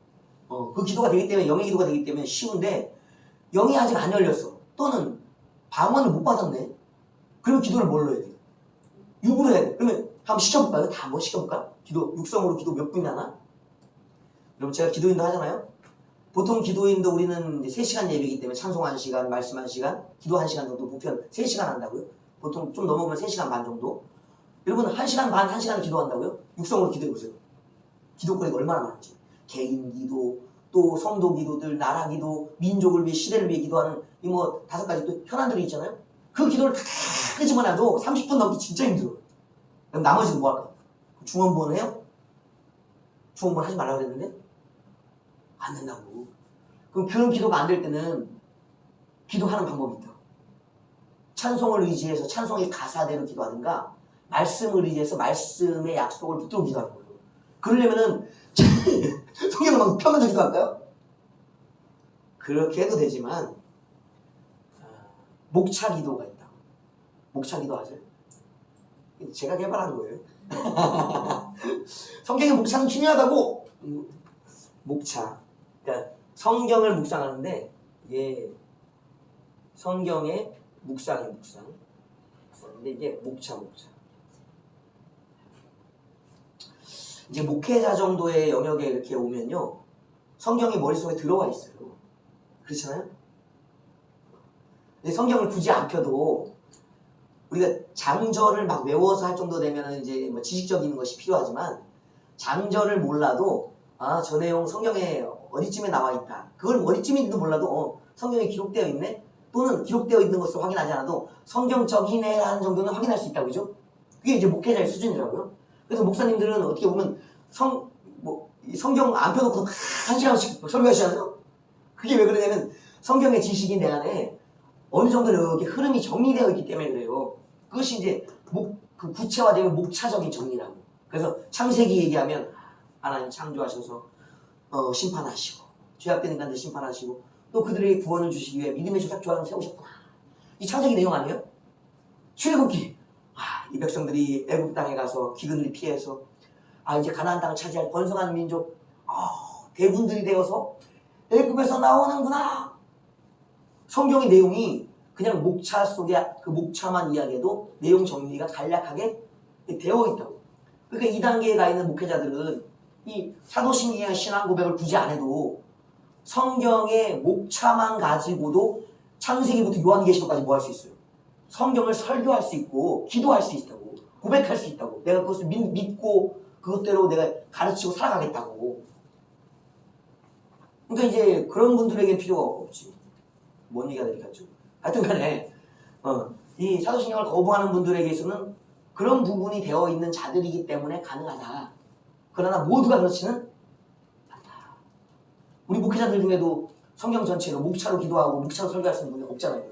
그 기도가 되기 때문에 영의 기도가 되기 때문에 쉬운데 영이 아직 안 열렸어. 또는 방언을 못 받았네. 그러면 기도를 뭘로 해야 돼? 육으로 해야 돼. 그러면 한번 시켜볼까요? 다 한번 시켜볼까? 기도 육성으로 기도 몇 분이나 하나? 여러분 제가 기도인도 하잖아요. 보통 기도인도 우리는 이제 3시간 예배이기 때문에 찬송 1시간, 말씀 1시간, 기도 1시간 정도 목표는 3시간 한다고요. 보통 좀 넘어오면 3시간 반 정도. 여러분 1시간 반, 1시간을 기도한다고요? 육성으로 기도해보세요. 기도거리가 얼마나 많은지. 개인 기도, 또 성도 기도들, 나라 기도, 민족을 위해, 시대를 위해 기도하는 이 뭐 5가지 또 현안들이 있잖아요. 그 기도를 다 끄집어놔도 30분 넘기 진짜 힘들어. 그럼 나머지는 뭐 할까? 중원본 해요? 중원본 하지 말라고 그랬는데? 안 된다고. 그럼 그런 기도가 안 될 때는 기도하는 방법이 있다. 찬송을 의지해서 찬송의 가사대로 기도하든가 말씀을 의지해서 말씀의 약속을 붙들고 기도하는 거예요. 그러려면은 성경을 막 펴면서 기도할까요? 그렇게 해도 되지만 목차 기도가 있다. 목차 기도 아세요? 제가 개발한 거예요. 성경의 목차는 중요하다고. 목차. 그러니까 성경을 묵상하는데 성경의 묵상. 근데 이게 목차. 이제 목회자 정도의 영역에 이렇게 오면요. 성경이 머릿속에 들어와 있어요. 그렇잖아요? 근데 성경을 굳이 안 펴도 우리가 장절을 막 외워서 할 정도 되면 이제 뭐 지식적인 것이 필요하지만 장절을 몰라도 저 내용 성경에 어디쯤에 나와 있다. 그걸 어디쯤인지도 몰라도 성경에 기록되어 있네? 또는 기록되어 있는 것을 확인하지 않아도 성경적이네라는 정도는 확인할 수 있다고 그죠? 그게 이제 목회자의 수준이라고요. 그래서 목사님들은 어떻게 보면 성경 안 펴놓고 1시간씩 설교하시잖아요. 그게 왜 그러냐면 성경의 지식이 내 안에 어느 정도 이렇게 흐름이 정리되어 있기 때문에 그래요. 그것이 이제 그 구체화되면 목차적인 정리라고. 그래서 창세기 얘기하면 하나님 창조하셔서 심판하시고 죄악된 인간들 심판하시고 또 그들에게 구원을 주시기 위해 믿음의 조상조항을 세우셨구나. 이 창세기 내용 아니에요? 출애굽기. 이 백성들이 애굽 땅에 가서 기근을 피해서 이제 가나안 땅을 차지할 번성한 민족 대군들이 되어서 애굽에서 나오는구나. 성경의 내용이 그냥 목차 속에 그 목차만 이야기해도 내용 정리가 간략하게 되어 있다고. 그러니까 이 단계에 가 있는 목회자들은 이 사도신경의 신앙 고백을 굳이 안 해도 성경의 목차만 가지고도 창세기부터 요한계시록까지 뭐 할 수 있어요? 성경을 설교할 수 있고 기도할 수 있다고. 고백할 수 있다고. 내가 그것을 믿고 그것대로 내가 가르치고 살아가겠다고. 그러니까 이제 그런 분들에게 필요가 없지. 뭔 얘기가 되겠죠? 하여튼 간에 이 사도신경을 거부하는 분들에게 있어서는 그런 부분이 되어 있는 자들이기 때문에 가능하다. 그러나 모두가 그렇지는 않다. 우리 목회자들 중에도 성경 전체로 목차로 기도하고 목차로 설교할 수 있는 분이 없잖아요.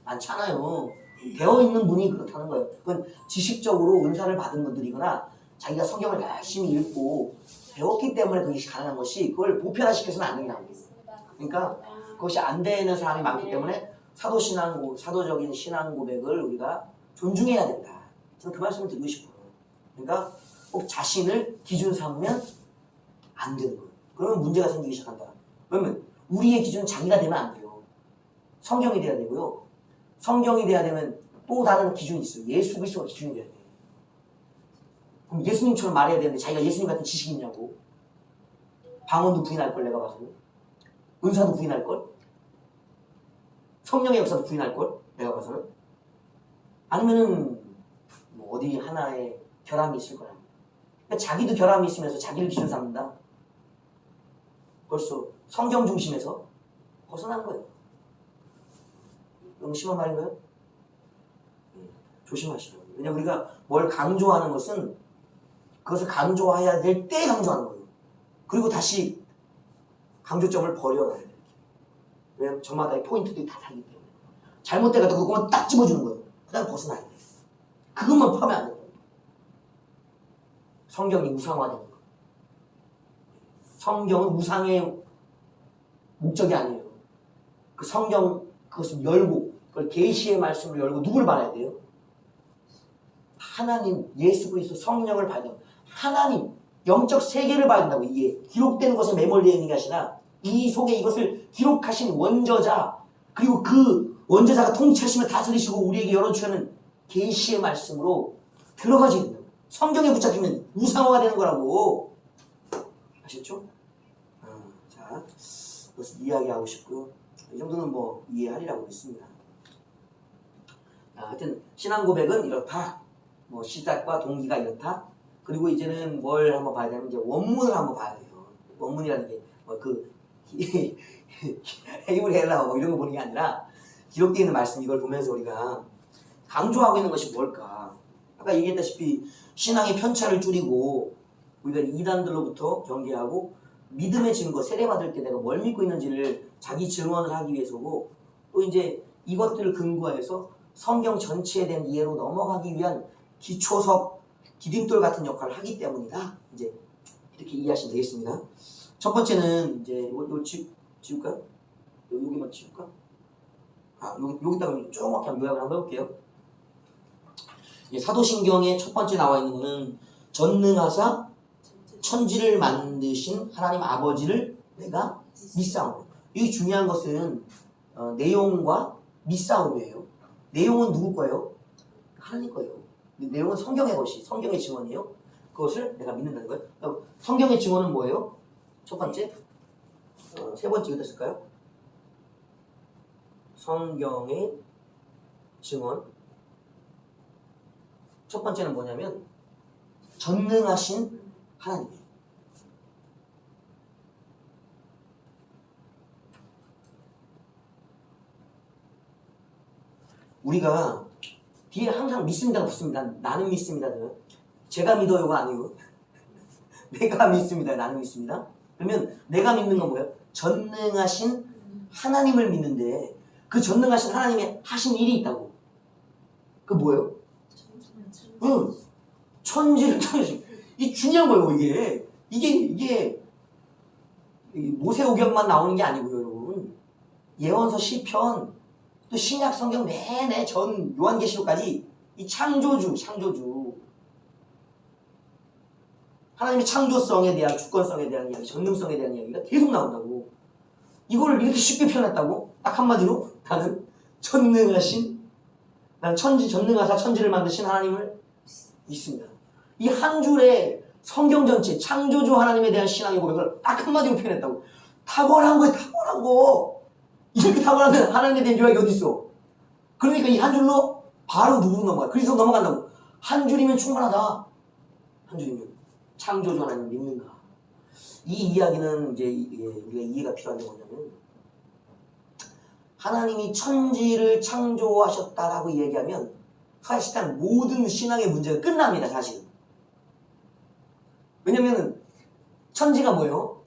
많잖아요. 되어 있는 분이 그렇다는 거예요. 그건 지식적으로 은사를 받은 분들이거나 자기가 성경을 열심히 읽고 배웠기 때문에 그것이 가능한 것이 그걸 보편화시켜서는 안 되는 거예요. 그러니까 그것이 안 되는 사람이 많기 때문에 사도적인 신앙 고백을 우리가 존중해야 된다. 저는 그 말씀을 드리고 싶어요. 그러니까 꼭 자신을 기준 삼으면 안 되는 거예요. 그러면 문제가 생기기 시작한다. 왜냐면 우리의 기준은 자기가 되면 안 돼요. 성경이 돼야 되고요. 성경이 돼야 되면 또 다른 기준이 있어요. 예수 그리스도가 기준이 돼야 돼. 그럼 예수님처럼 말해야 되는데 자기가 예수님 같은 지식이 있냐고. 방언도 부인할 걸 내가 봐서는. 은사도 부인할 걸. 성령의 역사도 부인할 걸 내가 봐서는. 아니면은 뭐 어디 하나에 결함이 있을 거야. 그러니까 자기도 결함이 있으면서 자기를 기준 삼는다. 벌써 성경 중심에서 벗어난 거예요. 너무 심한 말인가요? 조심하시라고. 왜냐면 우리가 뭘 강조하는 것은 그것을 강조해야 될 때 강조하는 거예요. 그리고 다시 강조점을 버려놔야 돼요. 왜냐면 저마다의 포인트들이 다 다르기 때문에. 잘못돼가지고 그것만 딱 집어주는 거예요. 그 다음 벗어나야 돼요. 그것만 파면 안 돼요. 성경이 우상화되는 거예요. 성경은 우상의 목적이 아니에요. 그 성경 그것을 열고 그걸 계시의 말씀을 열고 누굴 봐야 돼요? 하나님, 예수 그리스도 성령을 봐야 돼요. 하나님, 영적 세계를 봐야 된다고. 이게 기록된 것에 매몰되어 있는 게 아니라 이 속에 이것을 기록하신 원저자, 그리고 그 원저자가 통치하시며 다스리시고 우리에게 열어주시는 계시의 말씀으로 들어가지 된다고. 성경에 붙잡히면 우상화가 되는 거라고. 아셨죠? 자, 그것을 이야기하고 싶고요. 이 정도는 뭐 이해하리라고 믿습니다. 하여튼 신앙 고백은 이렇다. 뭐 시작과 동기가 이렇다. 그리고 이제는 뭘 한번 봐야 되면 이제 원문을 한번 봐야 돼요. 원문이라는 게 그 히브리 헬라어 뭐 이런 거 보는 게 아니라 기록되어 있는 말씀 이걸 보면서 우리가 강조하고 있는 것이 뭘까? 아까 얘기했다시피 신앙의 편차를 줄이고 우리가 이단들로부터 경계하고 믿음의 증거 세례받을 때 내가 뭘 믿고 있는지를 자기 증언을 하기 위해서고 또 이제 이것들을 근거해서 성경 전체에 대한 이해로 넘어가기 위한 기초석, 디딤돌 같은 역할을 하기 때문이다. 이제 이렇게 이해하시면 되겠습니다. 첫 번째는 이제 이거 지울까요? 여기만 지울까? 여기다가 조그맣게 한번 요약을 한번 해볼게요. 사도신경에 첫 번째 나와 있는 거는 전능하사 천지를 만드신 하나님 아버지를 내가 믿사오며. 이 중요한 것은 내용과 믿사오며예요. 내용은 누구 거예요? 하나님 거예요. 내용은 성경의 것이, 성경의 증언이에요. 그것을 내가 믿는다는 거예요. 성경의 증언은 뭐예요? 첫 번째, 세 번째 어디 쓸까요? 성경의 증언. 첫 번째는 뭐냐면 전능하신 하나님이에요. 우리가 뒤에 항상 믿습니다가 붙습니다. 나는 믿습니다. 제가 믿어요가 아니고 내가 믿습니다. 나는 믿습니다. 그러면 내가 믿는 건 뭐예요? 전능하신 하나님을 믿는데 그 전능하신 하나님이 하신 일이 있다고. 그 뭐예요? 응. 천지를 창조하신. 이 중요한 거예요. 이게 모세오경만 나오는 게 아니고요, 여러분. 예언서, 시편, 또 신약 성경 내내 전 요한계시록까지 이 창조주. 하나님의 창조성에 대한 주권성에 대한 이야기, 전능성에 대한 이야기가 계속 나온다고. 이걸 이렇게 쉽게 표현했다고? 딱 한마디로 나는 전능하사 천지를 만드신 하나님을 믿습니다. 이 한 줄에 성경 전체 창조주 하나님에 대한 신앙의 고백을 딱 한마디로 표현했다고. 탁월한 거예요. 탁월한 거. 이렇게 탁월하면 하나님에 대한 요약이 어디 있어? 그러니까 이 한 줄로 바로 누구로 넘어가? 그리스도 넘어간다고. 한 줄이면 충분하다. 한 줄이면 창조주 하나님을 믿는가. 이 이야기는 이제 우리가 이해가 필요한 게 뭐냐면 하나님이 천지를 창조하셨다라고 얘기하면 사실상 모든 신앙의 문제가 끝납니다. 사실은. 왜냐면은 천지가 뭐예요?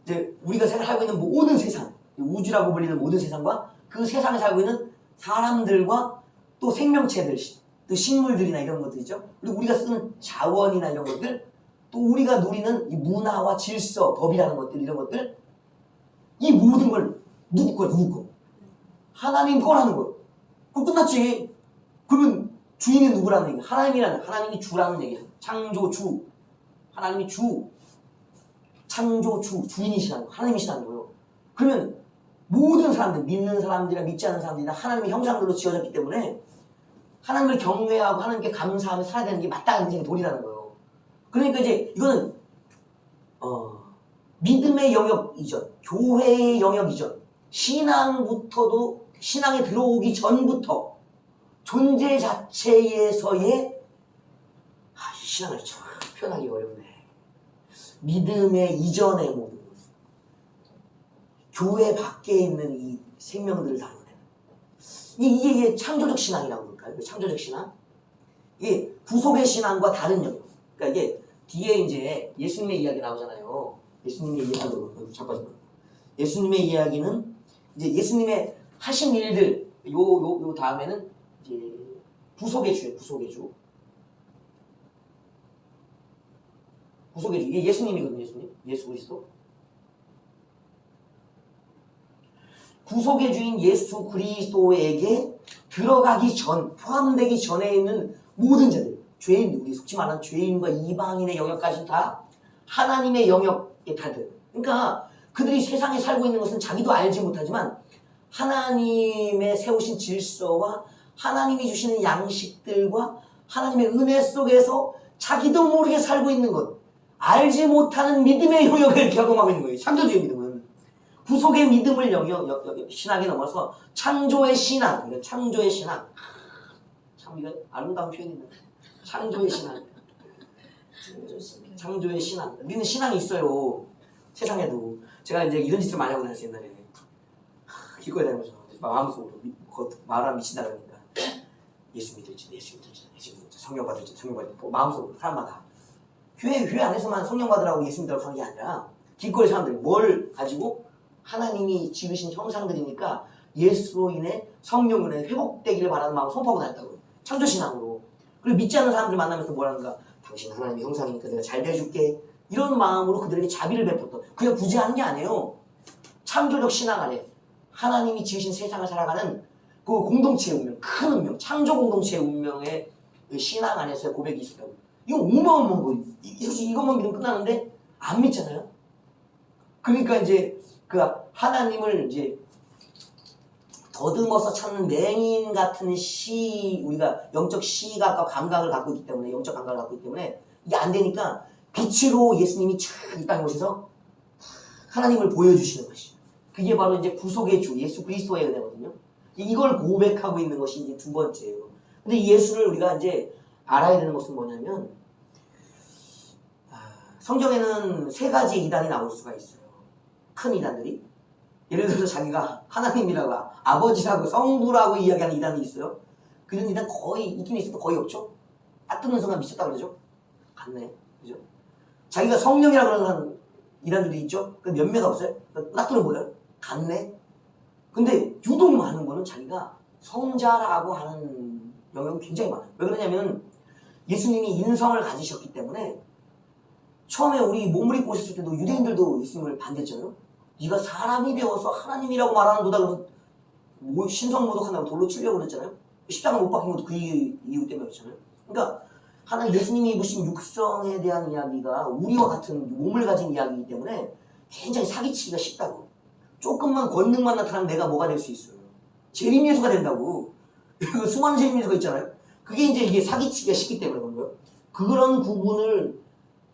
이제 우리가 살고 있는 모든 세상, 우주라고 불리는 모든 세상과 그 세상에 살고 있는 사람들과 또 생명체들, 또 식물들이나 이런 것들이죠. 그리고 우리가 쓰는 자원이나 이런 것들, 또 우리가 누리는 이 문화와 질서, 법이라는 것들, 이런 것들, 이 모든 걸 누구 거? 하나님 거라는 거예요. 그럼 끝났지. 그러면 주인은 누구라는 얘기? 하나님이 주라는 얘기야. 창조주. 하나님이 주. 창조주. 주인이시라는 거. 하나님이시라는 거예요. 그러면 모든 사람들, 믿는 사람들이나 믿지 않는 사람들이나 하나님의 형상들로 지어졌기 때문에 하나님을 경외하고 하나님께 감사하며 살아야 되는 게 마땅한 인생의 도리라는 거예요. 그러니까 이제 이거는 믿음의 영역 이전, 교회의 영역 이전, 신앙부터도 신앙에 들어오기 전부터 존재 자체에서의 이 신앙을 참 표현하기 어렵네. 믿음의 이전의 모든 것, 교회 밖에 있는 이 생명들을 다루는 이게 창조적 신앙이라고 그럴까요? 창조적 신앙? 이게 구속의 신앙과 다른 영역. 그러니까 이게 뒤에 이제 예수님의 이야기 나오잖아요. 예수님의 이야기로 잠깐만. 예수님의 이야기는 이제 예수님의 하신 일들 요 다음에는 이제 구속의 주예요. 구속의 주. 구속의 주. 이게 예수님이거든요. 예수 그리스도. 구속의 주인 예수 그리스도에게 들어가기 전, 포함되기 전에 있는 모든 자들, 죄인, 우리 속지 말한 죄인과 이방인의 영역까지 다 하나님의 영역에 다 들어요. 그러니까 그들이 세상에 살고 있는 것은 자기도 알지 못하지만 하나님의 세우신 질서와 하나님이 주시는 양식들과 하나님의 은혜 속에서 자기도 모르게 살고 있는 것, 알지 못하는 믿음의 영역을 경험하고 있는 거예요. 창조주의 믿음은. 구속의 믿음을 신학에 넘어서 창조의 신앙, 이건 창조의 신앙. 참 이거 아름다운 표현이네. 창조의 신앙. 창조의 신앙. 우리는 신앙이 있어요. 세상에도. 제가 이제 이런 짓을 많이 하고 다녔어요, 옛날에. 기꺼이 다니면서 마음속으로 말하면 미친다 그러니까 예수 믿을지 성령 받을지 마음속으로 사람마다 교회 안에서만 성령 받으라고 예수 믿으라고 하는 게 아니라 기꺼이 사람들이 뭘 가지고 하나님이 지으신 형상들이니까 예수로 인해 성령 은혜 회복되기를 바라는 마음을 선포하고 다녔다고요. 창조신앙으로. 그리고 믿지 않는 사람들 만나면서 뭐라는가, 당신 하나님의 형상이니까 내가 잘 대해줄게, 이런 마음으로 그들에게 자비를 베풀었던, 그냥 굳이 하는 게 아니에요. 창조적 신앙 안에 하나님이 지으신 세상을 살아가는 그 공동체의 운명, 큰 운명, 창조 공동체의 운명의 그 신앙 안에서의 고백이 있었다고. 이거 어마어마한 거예요. 솔직히 이것만 믿으면 끝나는데 안 믿잖아요. 그러니까 이제 그 하나님을 이제 더듬어서 찾는 맹인 같은 우리가 영적 시각과 감각을 갖고 있기 때문에, 영적 감각을 갖고 있기 때문에 이게 안 되니까 빛으로 예수님이 이 땅에 오셔서 하나님을 보여주시는 것이죠. 그게 바로 이제 구속의 주, 예수 그리스도의 은혜거든요. 이걸 고백하고 있는 것이 이제 두 번째예요. 근데 이 예수를 우리가 이제 알아야 되는 것은 뭐냐면, 성경에는 세 가지 이단이 나올 수가 있어요. 큰 이단들이. 예를 들어서 자기가 하나님이라고, 아버지라고, 성부라고 이야기하는 이단이 있어요. 그런 이단 거의 있긴 있어도 거의 없죠. 딱 듣는 순간 미쳤다 그러죠. 같네, 그죠? 자기가 성령이라고 그러는 이단들이 있죠. 그 몇몇 없어요. 딱 들어 뭐예요? 같네. 근데 유독 많은 거는 자기가 성자라고 하는 영역이 굉장히 많아요. 왜 그러냐면 예수님이 인성을 가지셨기 때문에 처음에 우리 몸을 입고 오셨을 때도 유대인들도 예수님을 반대했잖아요. 네가 사람이 되어서 하나님이라고 말하는 거다 그래서 신성모독한다고 돌로 치려고 그랬잖아요. 십자가 못 박힌 것도 그 이유 때문이었잖아요. 그러니까 하나님 예수님이 입으신 육성에 대한 이야기가 우리와 같은 몸을 가진 이야기이기 때문에 굉장히 사기치기가 쉽다고. 조금만 권능만 나타나면 내가 뭐가 될 수 있어요. 재림예수가 된다고. 수많은 재림예수가 있잖아요. 그게 이게 사기치기가 쉽기 때문에 그런 거예요. 그런 구분을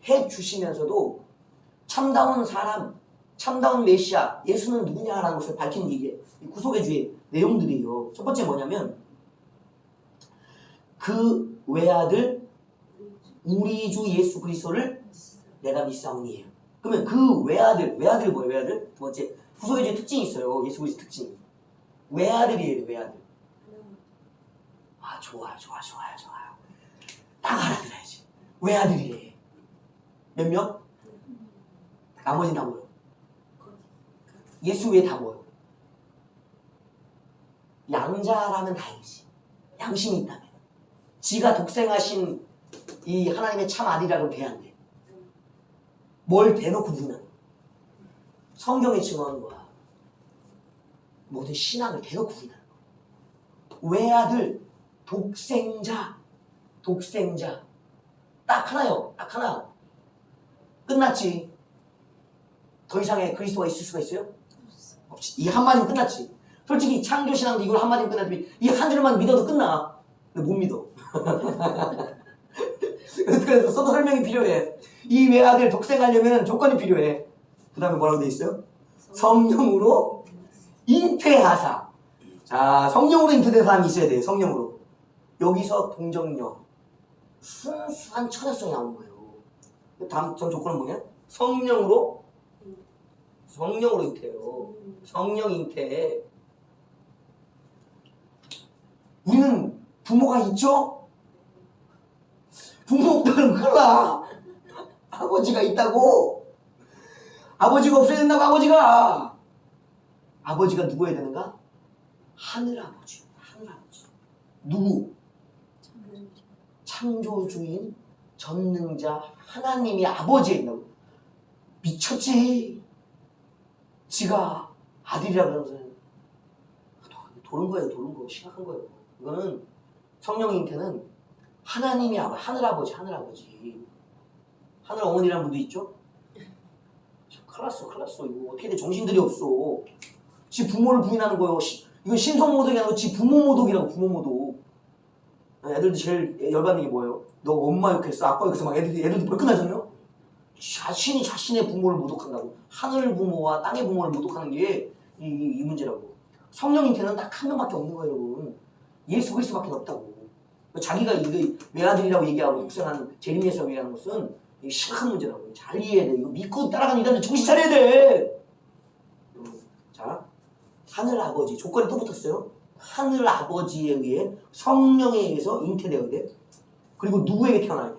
해주시면서도 참다운 사람, 참다운 메시아, 예수는 누구냐라는 것을 밝히는 이게 구속의 주의 내용들이에요. 첫 번째 뭐냐면 그 외아들 우리 주 예수 그리스도를 내가 믿사오니에요. 그러면 그 외아들 뭐예요? 외아들? 두 번째 구속의 주의 특징이 있어요. 예수 그리스도 특징. 외아들이에요. 외아들. 아 좋아요. 딱 알아들어야지. 외아들이래. 몇 명? 나머지는 다 뭐예요? 예수 외에 다 뭐예요? 양자라면 다행이지. 양심이 있다면. 지가 독생하신 이 하나님의 참 아들이라고 돼야 안 돼. 뭘 대놓고 부르는 성경의 증언과 모든 신앙을 대놓고 부른다는 거. 외아들, 독생자, 독생자. 딱 하나요. 딱 하나. 끝났지. 더 이상의 그리스도가 있을 수가 있어요? 없지. 이 한마디면 끝났지. 솔직히 창조신앙도 이걸 한마디면 끝났지. 이 한 줄만 믿어도 끝나. 근데 못 믿어. 그래서 서도 설명이 필요해. 이 외아들 독생하려면 조건이 필요해. 그 다음에 뭐라고 돼 있어요? 성령으로 잉태하사. 자, 성령으로 잉태된 사람이 있어야 돼요. 성령으로. 여기서 동정녀. 순수한 천사성이 나오는 거예요. 다음 전 조건은 뭐냐? 성령으로 잉태해요. 성령 잉태. 우리는 부모가 있죠? 부모 없다면 큰일 나. 아버지가 있다고. 아버지가 없어야 된다고. 아버지가 누구여야 되는가? 하늘아버지. 하늘아버지. 누구? 창조주인 전능자 하나님이 아버지에 있다고. 미쳤지. 지가 아들이라 그러면서 도른 거예요. 도른 거. 심각한 거예요. 이거는 성령 잉태는 하나님이 아버지, 하늘아버지. 하늘 어머니라는 분도 있죠? 큰일 났어. 이거 어떻게 돼? 정신들이 없어. 지 부모를 부인하는 거예요. 이건 신성모독이 아니고 지 부모모독이라고. 부모모독. 애들도 제일 열받는 게 뭐예요? 너 엄마 욕했어, 아빠 욕했어. 막 애들도 불끈하잖아요? 자신이 자신의 부모를 모독한다고. 하늘 부모와 땅의 부모를 모독하는 게 이 문제라고. 성령 잉태는 딱 한 명밖에 없는 거예요, 여러분. 예수 그리스도밖에 없다고. 자기가 이거 외아들이라고 얘기하고 독생한 재림예수라고 얘기하는 것은 이게 심각한 문제라고. 잘 이해해야 돼. 이거 믿고 따라가는 이단들 정신 차려야 돼. 자, 하늘 아버지. 조건이 또 붙었어요. 하늘 아버지에 의해 성령에 의해서 잉태되어야 돼. 그리고 누구에게 태어나야 돼?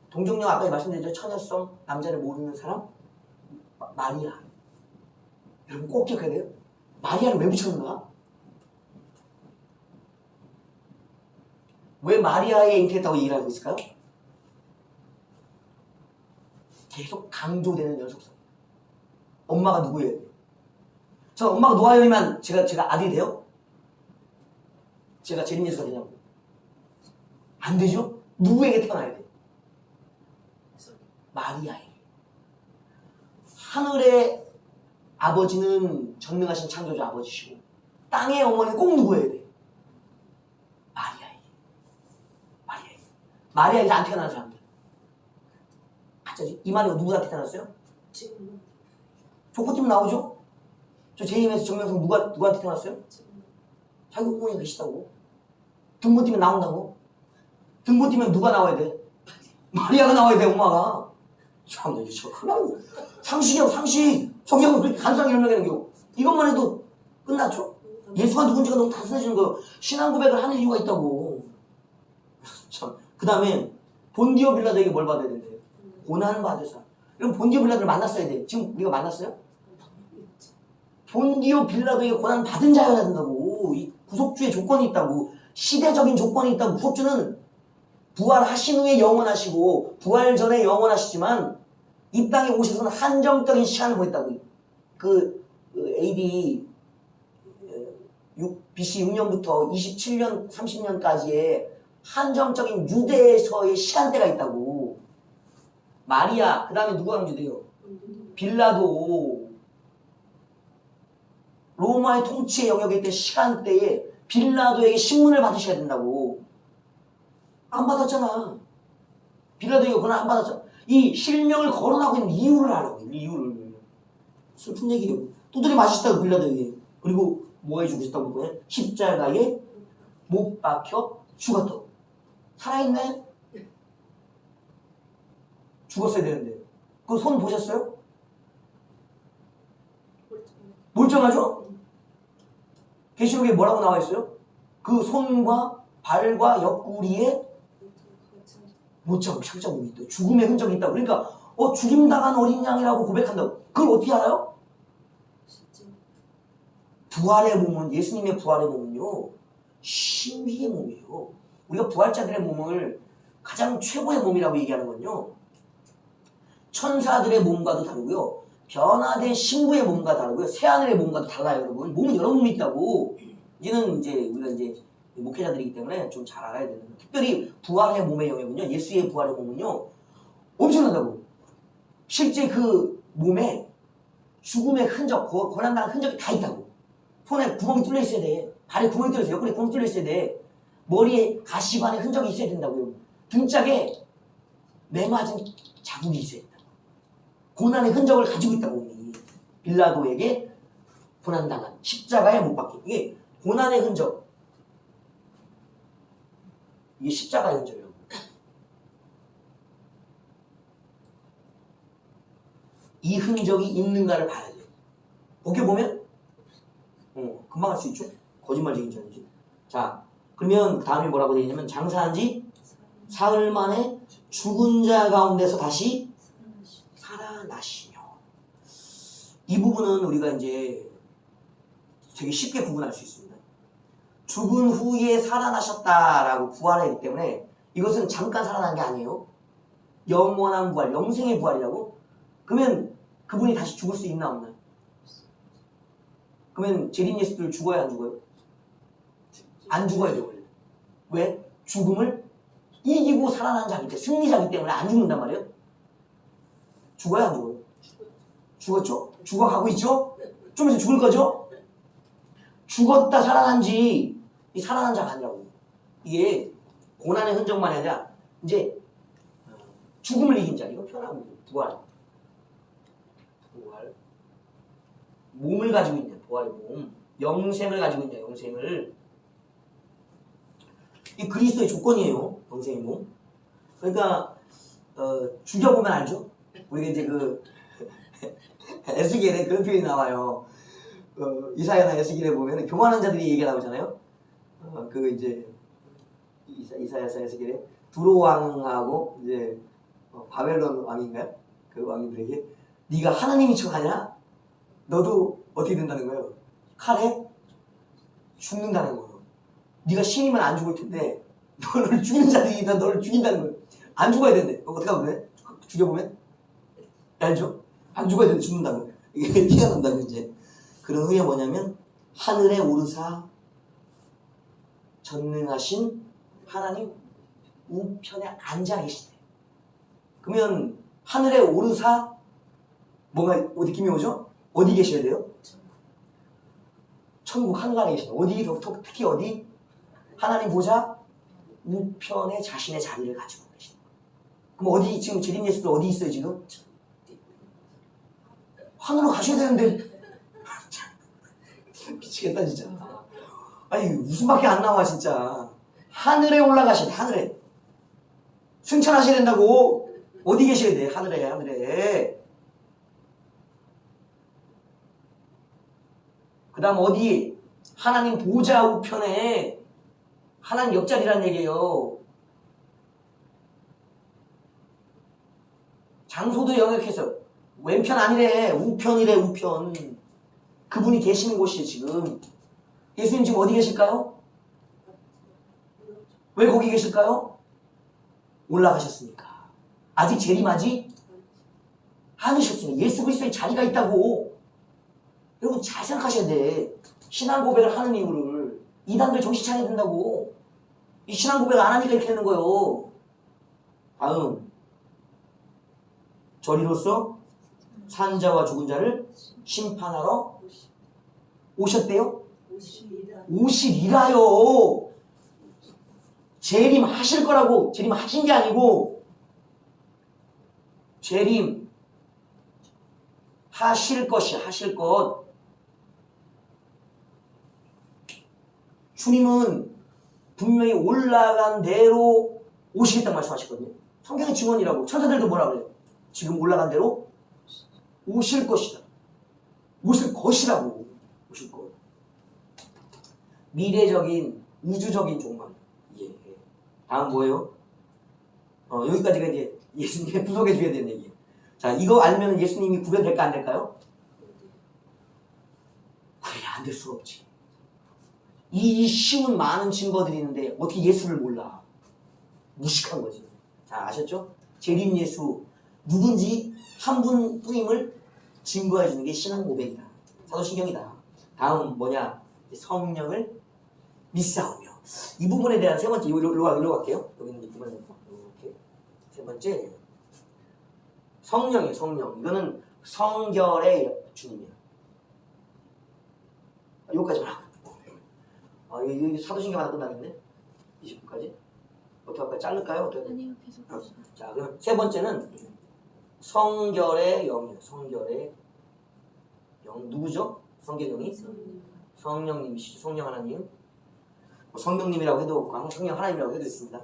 동정녀 아까 말씀드렸죠. 처녀성 남자를 모르는 사람? 마리아. 여러분 꼭 기억해야 돼요. 마리아를 왜 붙였는가? 왜 마리아에 잉태했다고 얘기를 하고 있을까요? 계속 강조되는 연속성. 엄마가 누구예요? 저 엄마가 노아였으면 제가 아들이 돼요? 제가 재림예수가 되냐고? 안 되죠? 누구에게 태어나야 돼? 마리아에게. 하늘의 아버지는 전능하신 창조주 아버지시고 땅의 어머니는 꼭 누구여야 돼? 마리아에게 안 태어난 사람들. 가짜지? 이만희 누구한테 태어났어요? 지금 조건팀 나오죠? 저 제2에서 정명성 누구한테 태어났어요? 자기 어머니가 계시다고. 등본 뛰면 나온다고. 등본 뛰면 누가 나와야 돼? 마리아가 나와야 돼, 엄마가. 참, 이게 저 큰일 나고. 상식이요, 상식. 저기 하면 그렇게 간단하게 설명하는 거. 이것만 해도 끝났죠? 예수가 누군지가 너무 단순해지는 거예요. 신앙 고백을 하는 이유가 있다고. 참. 그 다음에 본디오 빌라도에게 뭘 받아야 된대요? 고난 받을 사람. 여러분 본디오 빌라도를 만났어야 돼. 지금 우리가 만났어요? 본디오 빌라도에게 고난 받은 자여야 된다고. 이 구속주의 조건이 있다고. 시대적인 조건이 있다고. 구속주는 부활하신 후에 영원하시고 부활 전에 영원하시지만 이 땅에 오셔서는 한정적인 시간을 보냈다고. AD BC 6년부터 27년, 30년까지의 한정적인 유대에서의 시간대가 있다고. 마리아, 그 다음에 누가 강조돼요? 빌라도. 로마의 통치의 영역에 있던 시간대에 빌라도에게 신문을 받으셔야 된다고. 안 받았잖아. 빌라도에게 그건 안 받았잖아. 이 실명을 거론하고 있는 이유를 알아요. 이유를. 슬픈 얘기예요. 두드려 맞으셨다고 빌라도에게. 그리고 뭐 해주고 싶다고 그거야? 십자가에 못 박혀 죽었다고. 살아있네? 죽었어야 되는데. 그 손 보셨어요? 멀쩡하죠? 계시록에 뭐라고 나와 있어요? 그 손과 발과 옆구리에 못자국, 창자국이 있다. 죽음의 흔적이 있다. 그러니까 죽임당한 어린 양이라고 고백한다고. 그걸 어떻게 알아요? 부활의 몸은, 예수님의 부활의 몸은요, 신비의 몸이에요. 우리가 부활자들의 몸을 가장 최고의 몸이라고 얘기하는 건요, 천사들의 몸과도 다르고요, 변화된 신부의 몸과 다르고요, 새하늘의 몸과도 달라요, 여러분. 몸은 여러 몸이 있다고. 이제는 우리가 목회자들이기 때문에 좀 잘 알아야 되는 거예요. 특별히 부활의 몸의 영역은요. 예수의 부활의 몸은요. 엄청나다고. 실제 그 몸에 죽음의 흔적, 고난당한 흔적이 다 있다고. 손에 구멍이 뚫려 있어야 돼. 발에 구멍이 뚫려 있어요. 옆구리에 구멍이 뚫려 있어야 돼. 머리에 가시관에 흔적이 있어야 된다고요. 등짝에 매맞은 자국이 있어야 된다고. 고난의 흔적을 가지고 있다고. 몸이. 빌라도에게 고난당한 십자가에 못 박힌. 이게 고난의 흔적. 이게 십자가의 흔적이에요. 이 흔적이 있는가를 봐야 돼요. 벗겨보면 금방 할 수 있죠. 거짓말쟁이인지 아닌지. 자, 그러면 다음에 뭐라고 되어 있냐면 장사한 지 사흘 만에 죽은 자 가운데서 다시 살아나시며. 이 부분은 우리가 이제 되게 쉽게 구분할 수 있습니다. 죽은 후에 살아나셨다라고 부활하기 때문에 이것은 잠깐 살아난 게 아니에요. 영원한 부활, 영생의 부활이라고. 그러면 그분이 다시 죽을 수 있나 없나? 그러면 재림 예수들 죽어야 안 죽어요? 안 죽어야 돼요. 원래. 왜? 죽음을 이기고 살아난 자기 때문에, 승리자기 때문에 안 죽는단 말이에요. 죽어야 안 죽어요? 죽었죠? 죽어가고 있죠? 좀 있으면 죽을 거죠? 죽었다 살아난 지 이 살아난 자가 아니라고. 이게 고난의 흔적만이 아니라 이제 죽음을 이긴 자. 이건 편하고 부활. 몸을 가지고 있는 부활의 몸. 영생을 가지고 있는 영생을. 이 그리스도의 조건이에요. 영생의 몸. 그러니까 죽여보면 알죠? 우리가 이제 그 에스겔에 그런 표현이 나와요. 이사야나 에스겔에 보면 교만한 자들이 얘기가 나오잖아요. 그 이제 이사야서 에스겔에 두로 왕하고 이제 바벨론 왕인가요? 그 왕들에게 네가 하나님인 척하냐? 너도 어떻게 된다는 거예요? 칼에 죽는다는 거예요. 네가 신이면 안 죽을 텐데 너를 죽이는 자들이 너를 죽인다는 거예요. 안 죽어야 된대. 어떻게 하면? 죽여보면? 알죠? 안 죽어야 되는데 죽는다고. 이게 티가 난다고 이제. 그런 후에 뭐냐면 하늘에 오르사 전능하신 하나님 우편에 앉아 계시대. 그러면 하늘에 오르사 뭐가 느낌이 오죠? 어디 계셔야 돼요? 천국 한가운데 계시다. 어디? 특히 어디? 하나님 보좌 우편에 자신의 자리를 가지고 계시다. 그럼 어디 지금 재림 예수들 어디 있어요 지금? 하늘로 가셔야 되는데 미치겠다 진짜. 아니 웃음밖에 안 나와 진짜. 하늘에 올라가셔야 돼. 하늘에 승천하셔야 된다고. 어디 계셔야 돼? 하늘에. 그 다음 어디? 하나님 보좌 우편에. 하나님 옆자리란 얘기예요. 장소도 영역해서 왼편 아니래. 우편이래. 우편. 그분이 계시는 곳이에요 지금. 예수님 지금 어디 계실까요? 왜 거기 계실까요? 올라가셨으니까. 아직 재림하지 않으셨으니까. 예수 그리스도의 자리가 있다고. 여러분 잘 생각하셔야 돼. 신앙 고백을 하는 이유를. 이단들 정신 차려야 된다고. 이 신앙 고백을 안 하니까 이렇게 되는 거예요. 다음. 저리로서 산자와 죽은 자를 심판하러 오셨대요? 오시리라요. 재림하실 거라고. 재림하신 게 아니고 재림하실 것이 하실 것. 주님은 분명히 올라간 대로 오시겠다는 말씀하셨거든요. 성경의 증언이라고. 천사들도 뭐라 그래요? 지금 올라간 대로 오실 것이다. 오실 것이라고. 오실 것. 미래적인 우주적인 종말. 예. 다음 뭐예요? 여기까지가 이제 예수님의 구속해 줘야 되는 얘기예요. 자, 이거 알면 예수님이 구별될까 안 될까요? 그래, 안 될 수 없지. 이 쉬운 많은 증거들이 있는데 어떻게 예수를 몰라? 무식한 거지. 자, 아셨죠? 재림 예수 누군지 한 분뿐임을 증거해 주는 게 신앙 고백이다. 사도신경이다. 다음 뭐냐? 성령을 미싸우며. 이 부분에 대한 세 번째, 일로 갈게요. 여기는 이 부분에 이렇게. 세 번째, 성령이에요, 성령. 이거는 성결의 주님이에요. 여기까지만 하고. 여기 사도신경 하나 끝나겠네? 20분까지? 어떻게 할까요? 자를까요? 어떻게 할까요? 아니요, 계속 하시죠. 자, 그럼 세 번째는 성결의 영이에요. 성결의 영. 누구죠? 성결영이? 성령님이시죠. 성령 하나님. 성령님이라고 해도 성령 하나님이라고 해도 있습니다.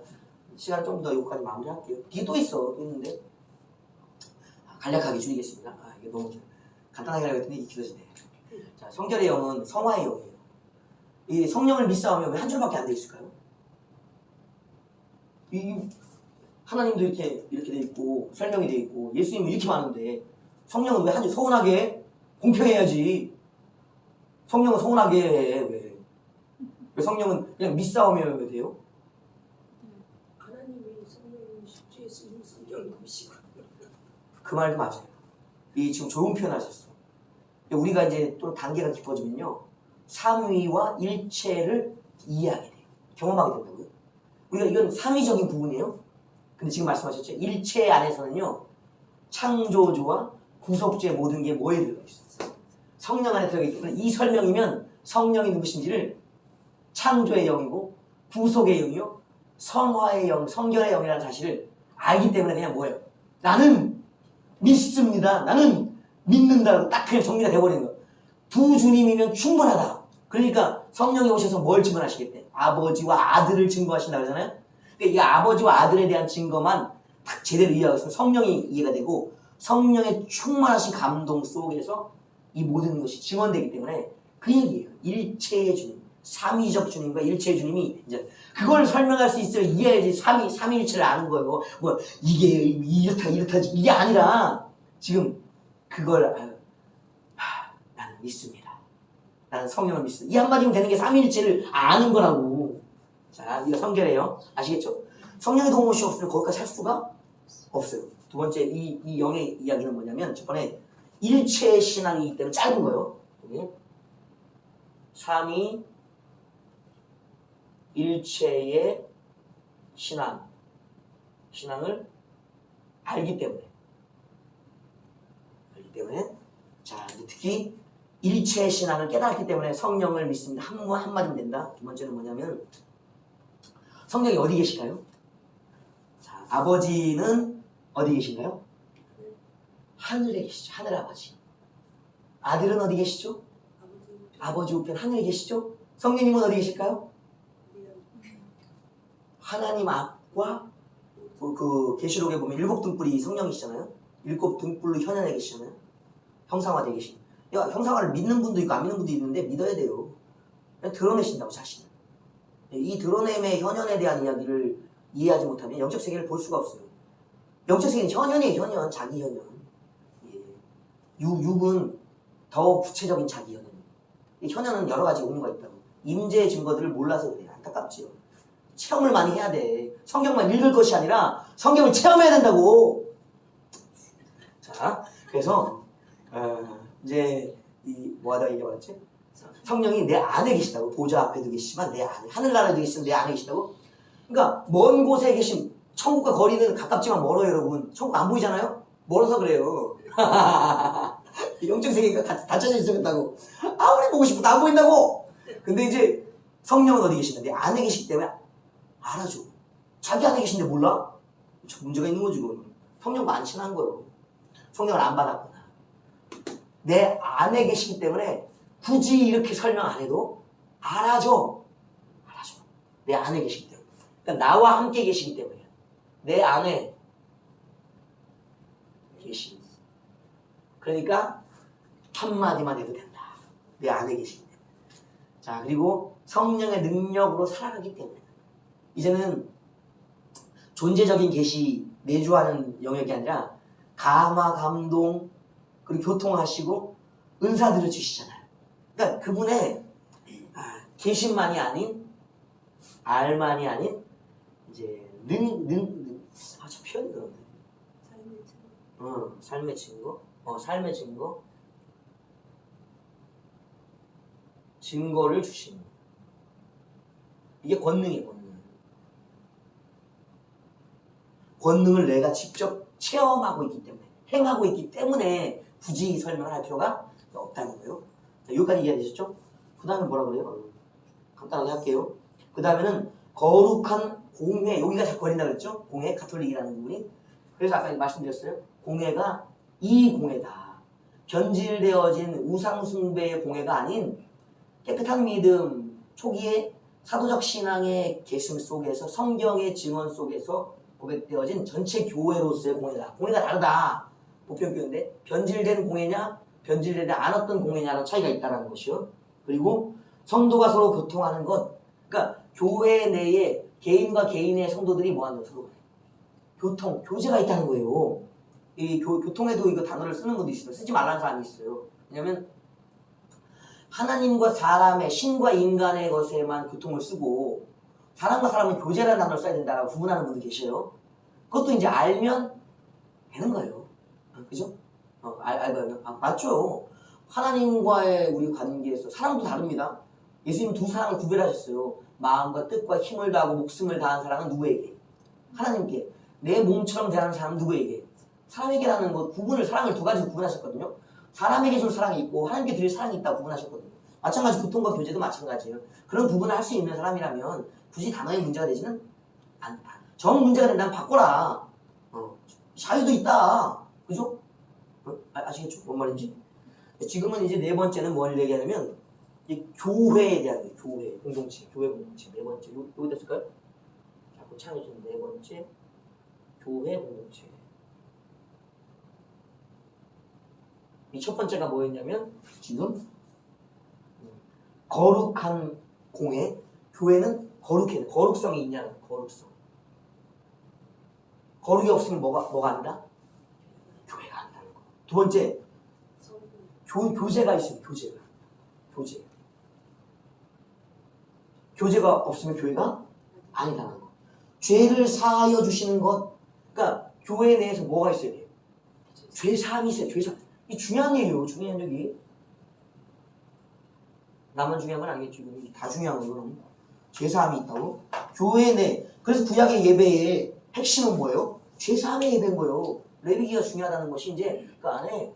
시간 좀 더 여기까지 마무리할게요. 뒤에 또 있어. 또 있는데 간략하게 줄이겠습니다. 이게 너무 간단하게 하려고 했더니 이게 길어지네. 자, 성결의 영은 성화의 영이에요. 이 성령을 믿사오면 왜 한 줄밖에 안 돼 있을까요? 이 하나님도 이렇게 돼 있고 설명이 돼 있고 예수님은 이렇게 많은데 성령은 왜 한 줄 서운하게 공평해야지. 성령은 서운하게 해. 왜 성령은 그냥 믿사오면 왜 돼요? 하나님이 성령님 주의 성경이시고 그 말도 맞아요. 이 지금 좋은 표현 하셨어. 우리가 이제 또 단계가 깊어지면요. 삼위와 일체를 이해하게 돼요. 경험하게 된다고요. 우리가 이건 삼위적인 부분이에요. 근데 지금 말씀하셨죠? 일체 안에서는요. 창조주와 구속주의 모든 게 뭐에 들어가 있어요? 성령 안에 들어가기 때문에 이 설명이면 성령이 누구신지를 창조의 영이고 구속의 영이요. 성화의 영, 성결의 영이라는 사실을 알기 때문에 그냥 뭐예요? 나는 믿습니다. 나는 믿는다고 딱 그냥 정리가 돼버리는 거예요. 두 주님이면 충분하다. 그러니까 성령이 오셔서 뭘 증언하시겠대? 아버지와 아들을 증거하신다 그러잖아요. 그러니까 이 아버지와 아들에 대한 증거만 딱 제대로 이해하고 있으면 성령이 이해가 되고 성령의 충만하신 감동 속에서 이 모든 것이 증언되기 때문에 그 얘기예요. 일체의 주님, 삼위적 주님과 일체의 주님이 이제 그걸 설명할 수 있어야 이해해야지 삼위일체를 아는 거예요. 뭐 이게 이렇다지 이게 아니라 지금 그걸 나는 믿습니다. 나는 성령을 믿습니다. 이 한마디면 되는 게 삼위일체를 아는 거라고. 자, 이거 성결해요. 아시겠죠? 성령의 도움이 없으면 거기까지 살 수가 없어요. 두 번째 이 영의 이야기는 뭐냐면 저번에 일체의 신앙이기 때문에 짧은 거예요. 여기. 삼위 일체의 신앙을 알기 때문에 자, 특히 일체의 신앙을 깨닫기 때문에 성령을 믿습니다. 한마디면 된다. 두 번째는 뭐냐면 성령이 어디 계실까요? 자, 아버지는 어디 계신가요? 하늘에 계시죠. 하늘아버지. 아들은 어디 계시죠? 아버지 우편 하늘에 계시죠? 성령님은 어디 계실까요? 하나님 앞과 그 계시록에 보면 7 등불이 성령이시잖아요. 7 등불로 현현에 계시잖아요. 형상화되어 계신. 형상화를 믿는 분도 있고 안 믿는 분도 있는데 믿어야 돼요. 그냥 드러내신다고 자신을. 이 드러냄의 현현에 대한 이야기를 이해하지 못하면 영적 세계를 볼 수가 없어요. 영적 세계는 현현이에요. 현현, 자기 현현. 예. 육은 더 구체적인 자기 현현. 이 현현은 여러 가지 의미가 있다고. 임재의 증거들을 몰라서 그래요. 안타깝지요. 체험을 많이 해야 돼. 성경만 읽을 것이 아니라 성경을 체험해야 된다고. 자, 그래서 이제 뭐하다 얘기해봤지? 성령이 내 안에 계시다고. 보좌 앞에도 계시지만 내 안에, 하늘나라에도 계시면 내 안에 계시다고. 그러니까 먼 곳에 계신 천국과 거리는 가깝지만 멀어요, 여러분. 천국 안 보이잖아요? 멀어서 그래요. 영적 세계가 닫혀져 있었다고. 아무리 보고 싶어도 안 보인다고. 근데 이제 성령은 어디 계신다? 내 안에 계시기 때문에 알아줘. 자기 안에 계신데 몰라? 문제가 있는 거지, 그건. 성령과 안 친한 거예요. 성령을 안 받았구나. 내 안에 계시기 때문에 굳이 이렇게 설명 안 해도 알아줘. 내 안에 계시기 때문에. 그러니까 나와 함께 계시기 때문에. 내 안에 계시기. 그러니까 한마디만 해도 된다. 내 안에 계시기 때문에. 자, 그리고 성령의 능력으로 살아가기 때문에. 이제는 존재적인 계시 내주하는 영역이 아니라 감화, 감동, 그리고 교통하시고 은사들을 주시잖아요. 그러니까 그분의 계신만이 아닌, 알만이 아닌, 이제 저 표현이 그런데. 삶의 증거. 삶의 증거. 증거를 주시는. 이게 권능이에요. 권능을 내가 직접 체험하고 있기 때문에, 행하고 있기 때문에 굳이 설명할 필요가 없다는 거예요. 자, 여기까지 이해되셨죠? 그 다음에 뭐라 그래요? 간단하게 할게요. 그 다음에는 거룩한 공회, 여기가 자꾸 걸린다 그랬죠? 공회, 가톨릭이라는 부분이. 그래서 아까 말씀드렸어요. 공회가 이 공회다. 변질되어진 우상숭배의 공회가 아닌 깨끗한 믿음, 초기에 사도적 신앙의 계승 속에서 성경의 증언 속에서 고백되어진 전체 교회로서의 공회다. 공회가 다르다. 보편교회인데 변질된 공회냐 변질되지 않았던 공회냐는 차이가 있다는 것이요. 그리고 성도가 서로 교통하는 것. 그러니까 교회 내에 개인과 개인의 성도들이 뭐하는 거예요? 서로 교통, 교제가 있다는 거예요. 이 교통에도 이거 단어를 쓰는 것도 있어요. 쓰지 말라는 사람이 있어요. 왜냐면 하나님과 사람의 신과 인간의 것에만 교통을 쓰고 사람과 사람은 교제라는 단어를 써야 된다라고 구분하는 분도 계셔요. 그것도 이제 알면 되는 거예요. 그죠? 알면 맞죠. 하나님과의 우리 관계에서 사랑도 다릅니다. 예수님 두 사랑을 구별하셨어요. 마음과 뜻과 힘을 다하고 목숨을 다한 사랑은 누구에게? 하나님께. 내 몸처럼 대하는 사람은 누구에게? 사람에게라는 것 구분을 사랑을 두 가지로 구분하셨거든요. 사람에게 줄 사랑이 있고 하나님께 드릴 사랑이 있다고 구분하셨거든요. 마찬가지 교통과 교제도 마찬가지예요. 그런 구분을 할 수 있는 사람이라면 굳이 단어의 문제가 되지는 않다. 정 문제가 된다면 바꿔라. 자유도 있다. 그죠? 아시겠죠? 뭔 말인지? 지금은 이제 네 번째는 뭘 얘기하냐면 이 교회에 대한 거예요. 교회, 공동체, 교회 공동체. 네 번째. 여기 됐을까요? 자꾸 찾아주신 네 번째. 교회 공동체. 이 첫 번째가 뭐였냐면 지금 거룩한 공회. 교회는 거룩해야 돼. 거룩성이 있냐는 거룩성. 거룩이 없으면 뭐가 안다? 교회가 안다는 거. 두 번째, 교제가 있으면 교제가. 교제가 없으면 교회가 아니다는 거. 죄를 사하여 주시는 것. 그러니까 교회 내에서 뭐가 있어야 돼요? 죄 사함이 있어요. 죄 사함. 이 중요한 얘기예요. 중요한 얘기. 나만 중요한 건 아니겠죠. 다 중요한 거예요. 죄 사함이 있다고. 교회 내. 그래서 구약의 예배의 핵심은 뭐예요? 죄 사함의 예배인 거예요. 레위기가 중요하다는 것이 이제 그 안에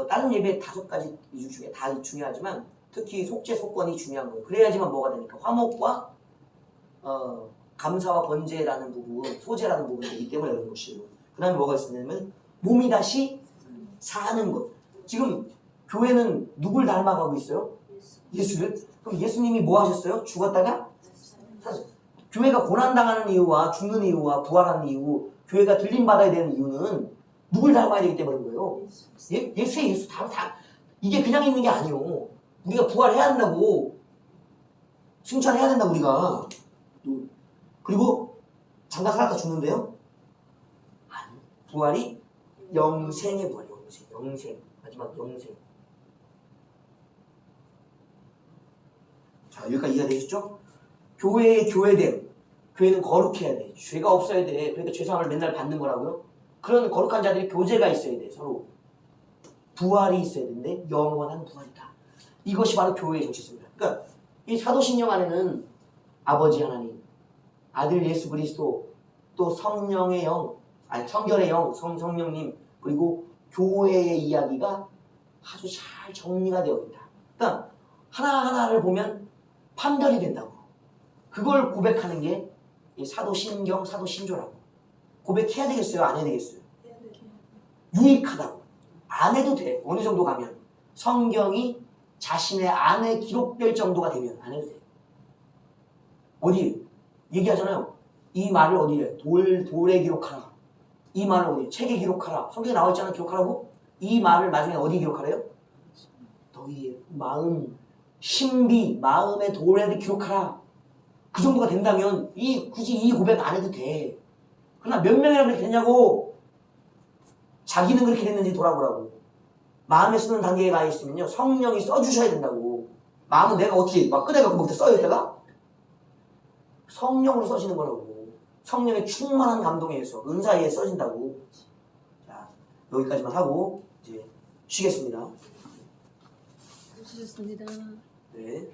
다른 예배 5가지 이유 중에 다 중요하지만 특히 속죄 속건이 중요한 거예요. 그래야지만 뭐가 되니까 화목과 감사와 번제라는 부분, 소제라는 부분이 되기 때문에 그런 것이에요. 그 다음에 뭐가 있었냐면 몸이 다시 사는 것. 지금 교회는 누굴 닮아가고 있어요? 예수를. 그럼 예수님이 뭐 하셨어요? 죽었다가 사셨어요. 교회가 고난당하는 이유와 죽는 이유와 부활하는 이유, 교회가 들림받아야 되는 이유는 누굴 닮아야 되기 때문인 거예요. 예수 다 이게 그냥 있는 게 아니에요. 우리가 부활해야 한다고, 승천해야 된다 우리가. 그리고 잠깐 살았다 죽는데요? 아니, 부활이 영생의 부활, 영생. 마지막 영생. 자, 여기까지 이해가 되셨죠? 교회의 교회됨. 교회는 거룩해야 돼. 죄가 없어야 돼. 그러니까 죄상을 맨날 받는 거라고요. 그런 거룩한 자들이 교제가 있어야 돼. 서로. 부활이 있어야 되는데 영원한 부활이다. 이것이 바로 교회의 정체성입니다. 그러니까 이 사도신경 안에는 아버지 하나님, 아들 예수 그리스도, 또 성령의 영, 성결의 영, 성령님, 그리고 교회의 이야기가 아주 잘 정리가 되어 있다. 그러니까 하나하나를 보면 판별이 된다고. 그걸 고백하는 게 이 사도신경, 사도신조라고. 고백해야 되겠어요? 안 해야 되겠어요? 유익하다고. 안 해도 돼. 어느 정도 가면. 성경이 자신의 안에 기록될 정도가 되면 안 해도 돼. 어디? 얘기하잖아요. 이 말을 어디에? 돌에 기록하라. 이 말을 어디? 책에 기록하라. 성경에 나와 있잖아. 기록하라고. 이 말을 나중에 어디 기록하래요? 너희의 마음, 신비, 마음의 돌에 기록하라. 그 정도가 된다면 굳이 이 고백 안 해도 돼. 그러나 몇 명이나 그렇게 됐냐고. 자기는 그렇게 됐는지 돌아보라고. 마음에 쓰는 단계에 가 있으면요, 성령이 써주셔야 된다고. 마음은 내가 어떻게 막 꺼내갖고 뭐 써요, 내가? 성령으로 써지는 거라고. 성령의 충만한 감동에 의해서 은사에 써진다고. 자, 여기까지만 하고 이제 쉬겠습니다. 수고하셨습니다. 네.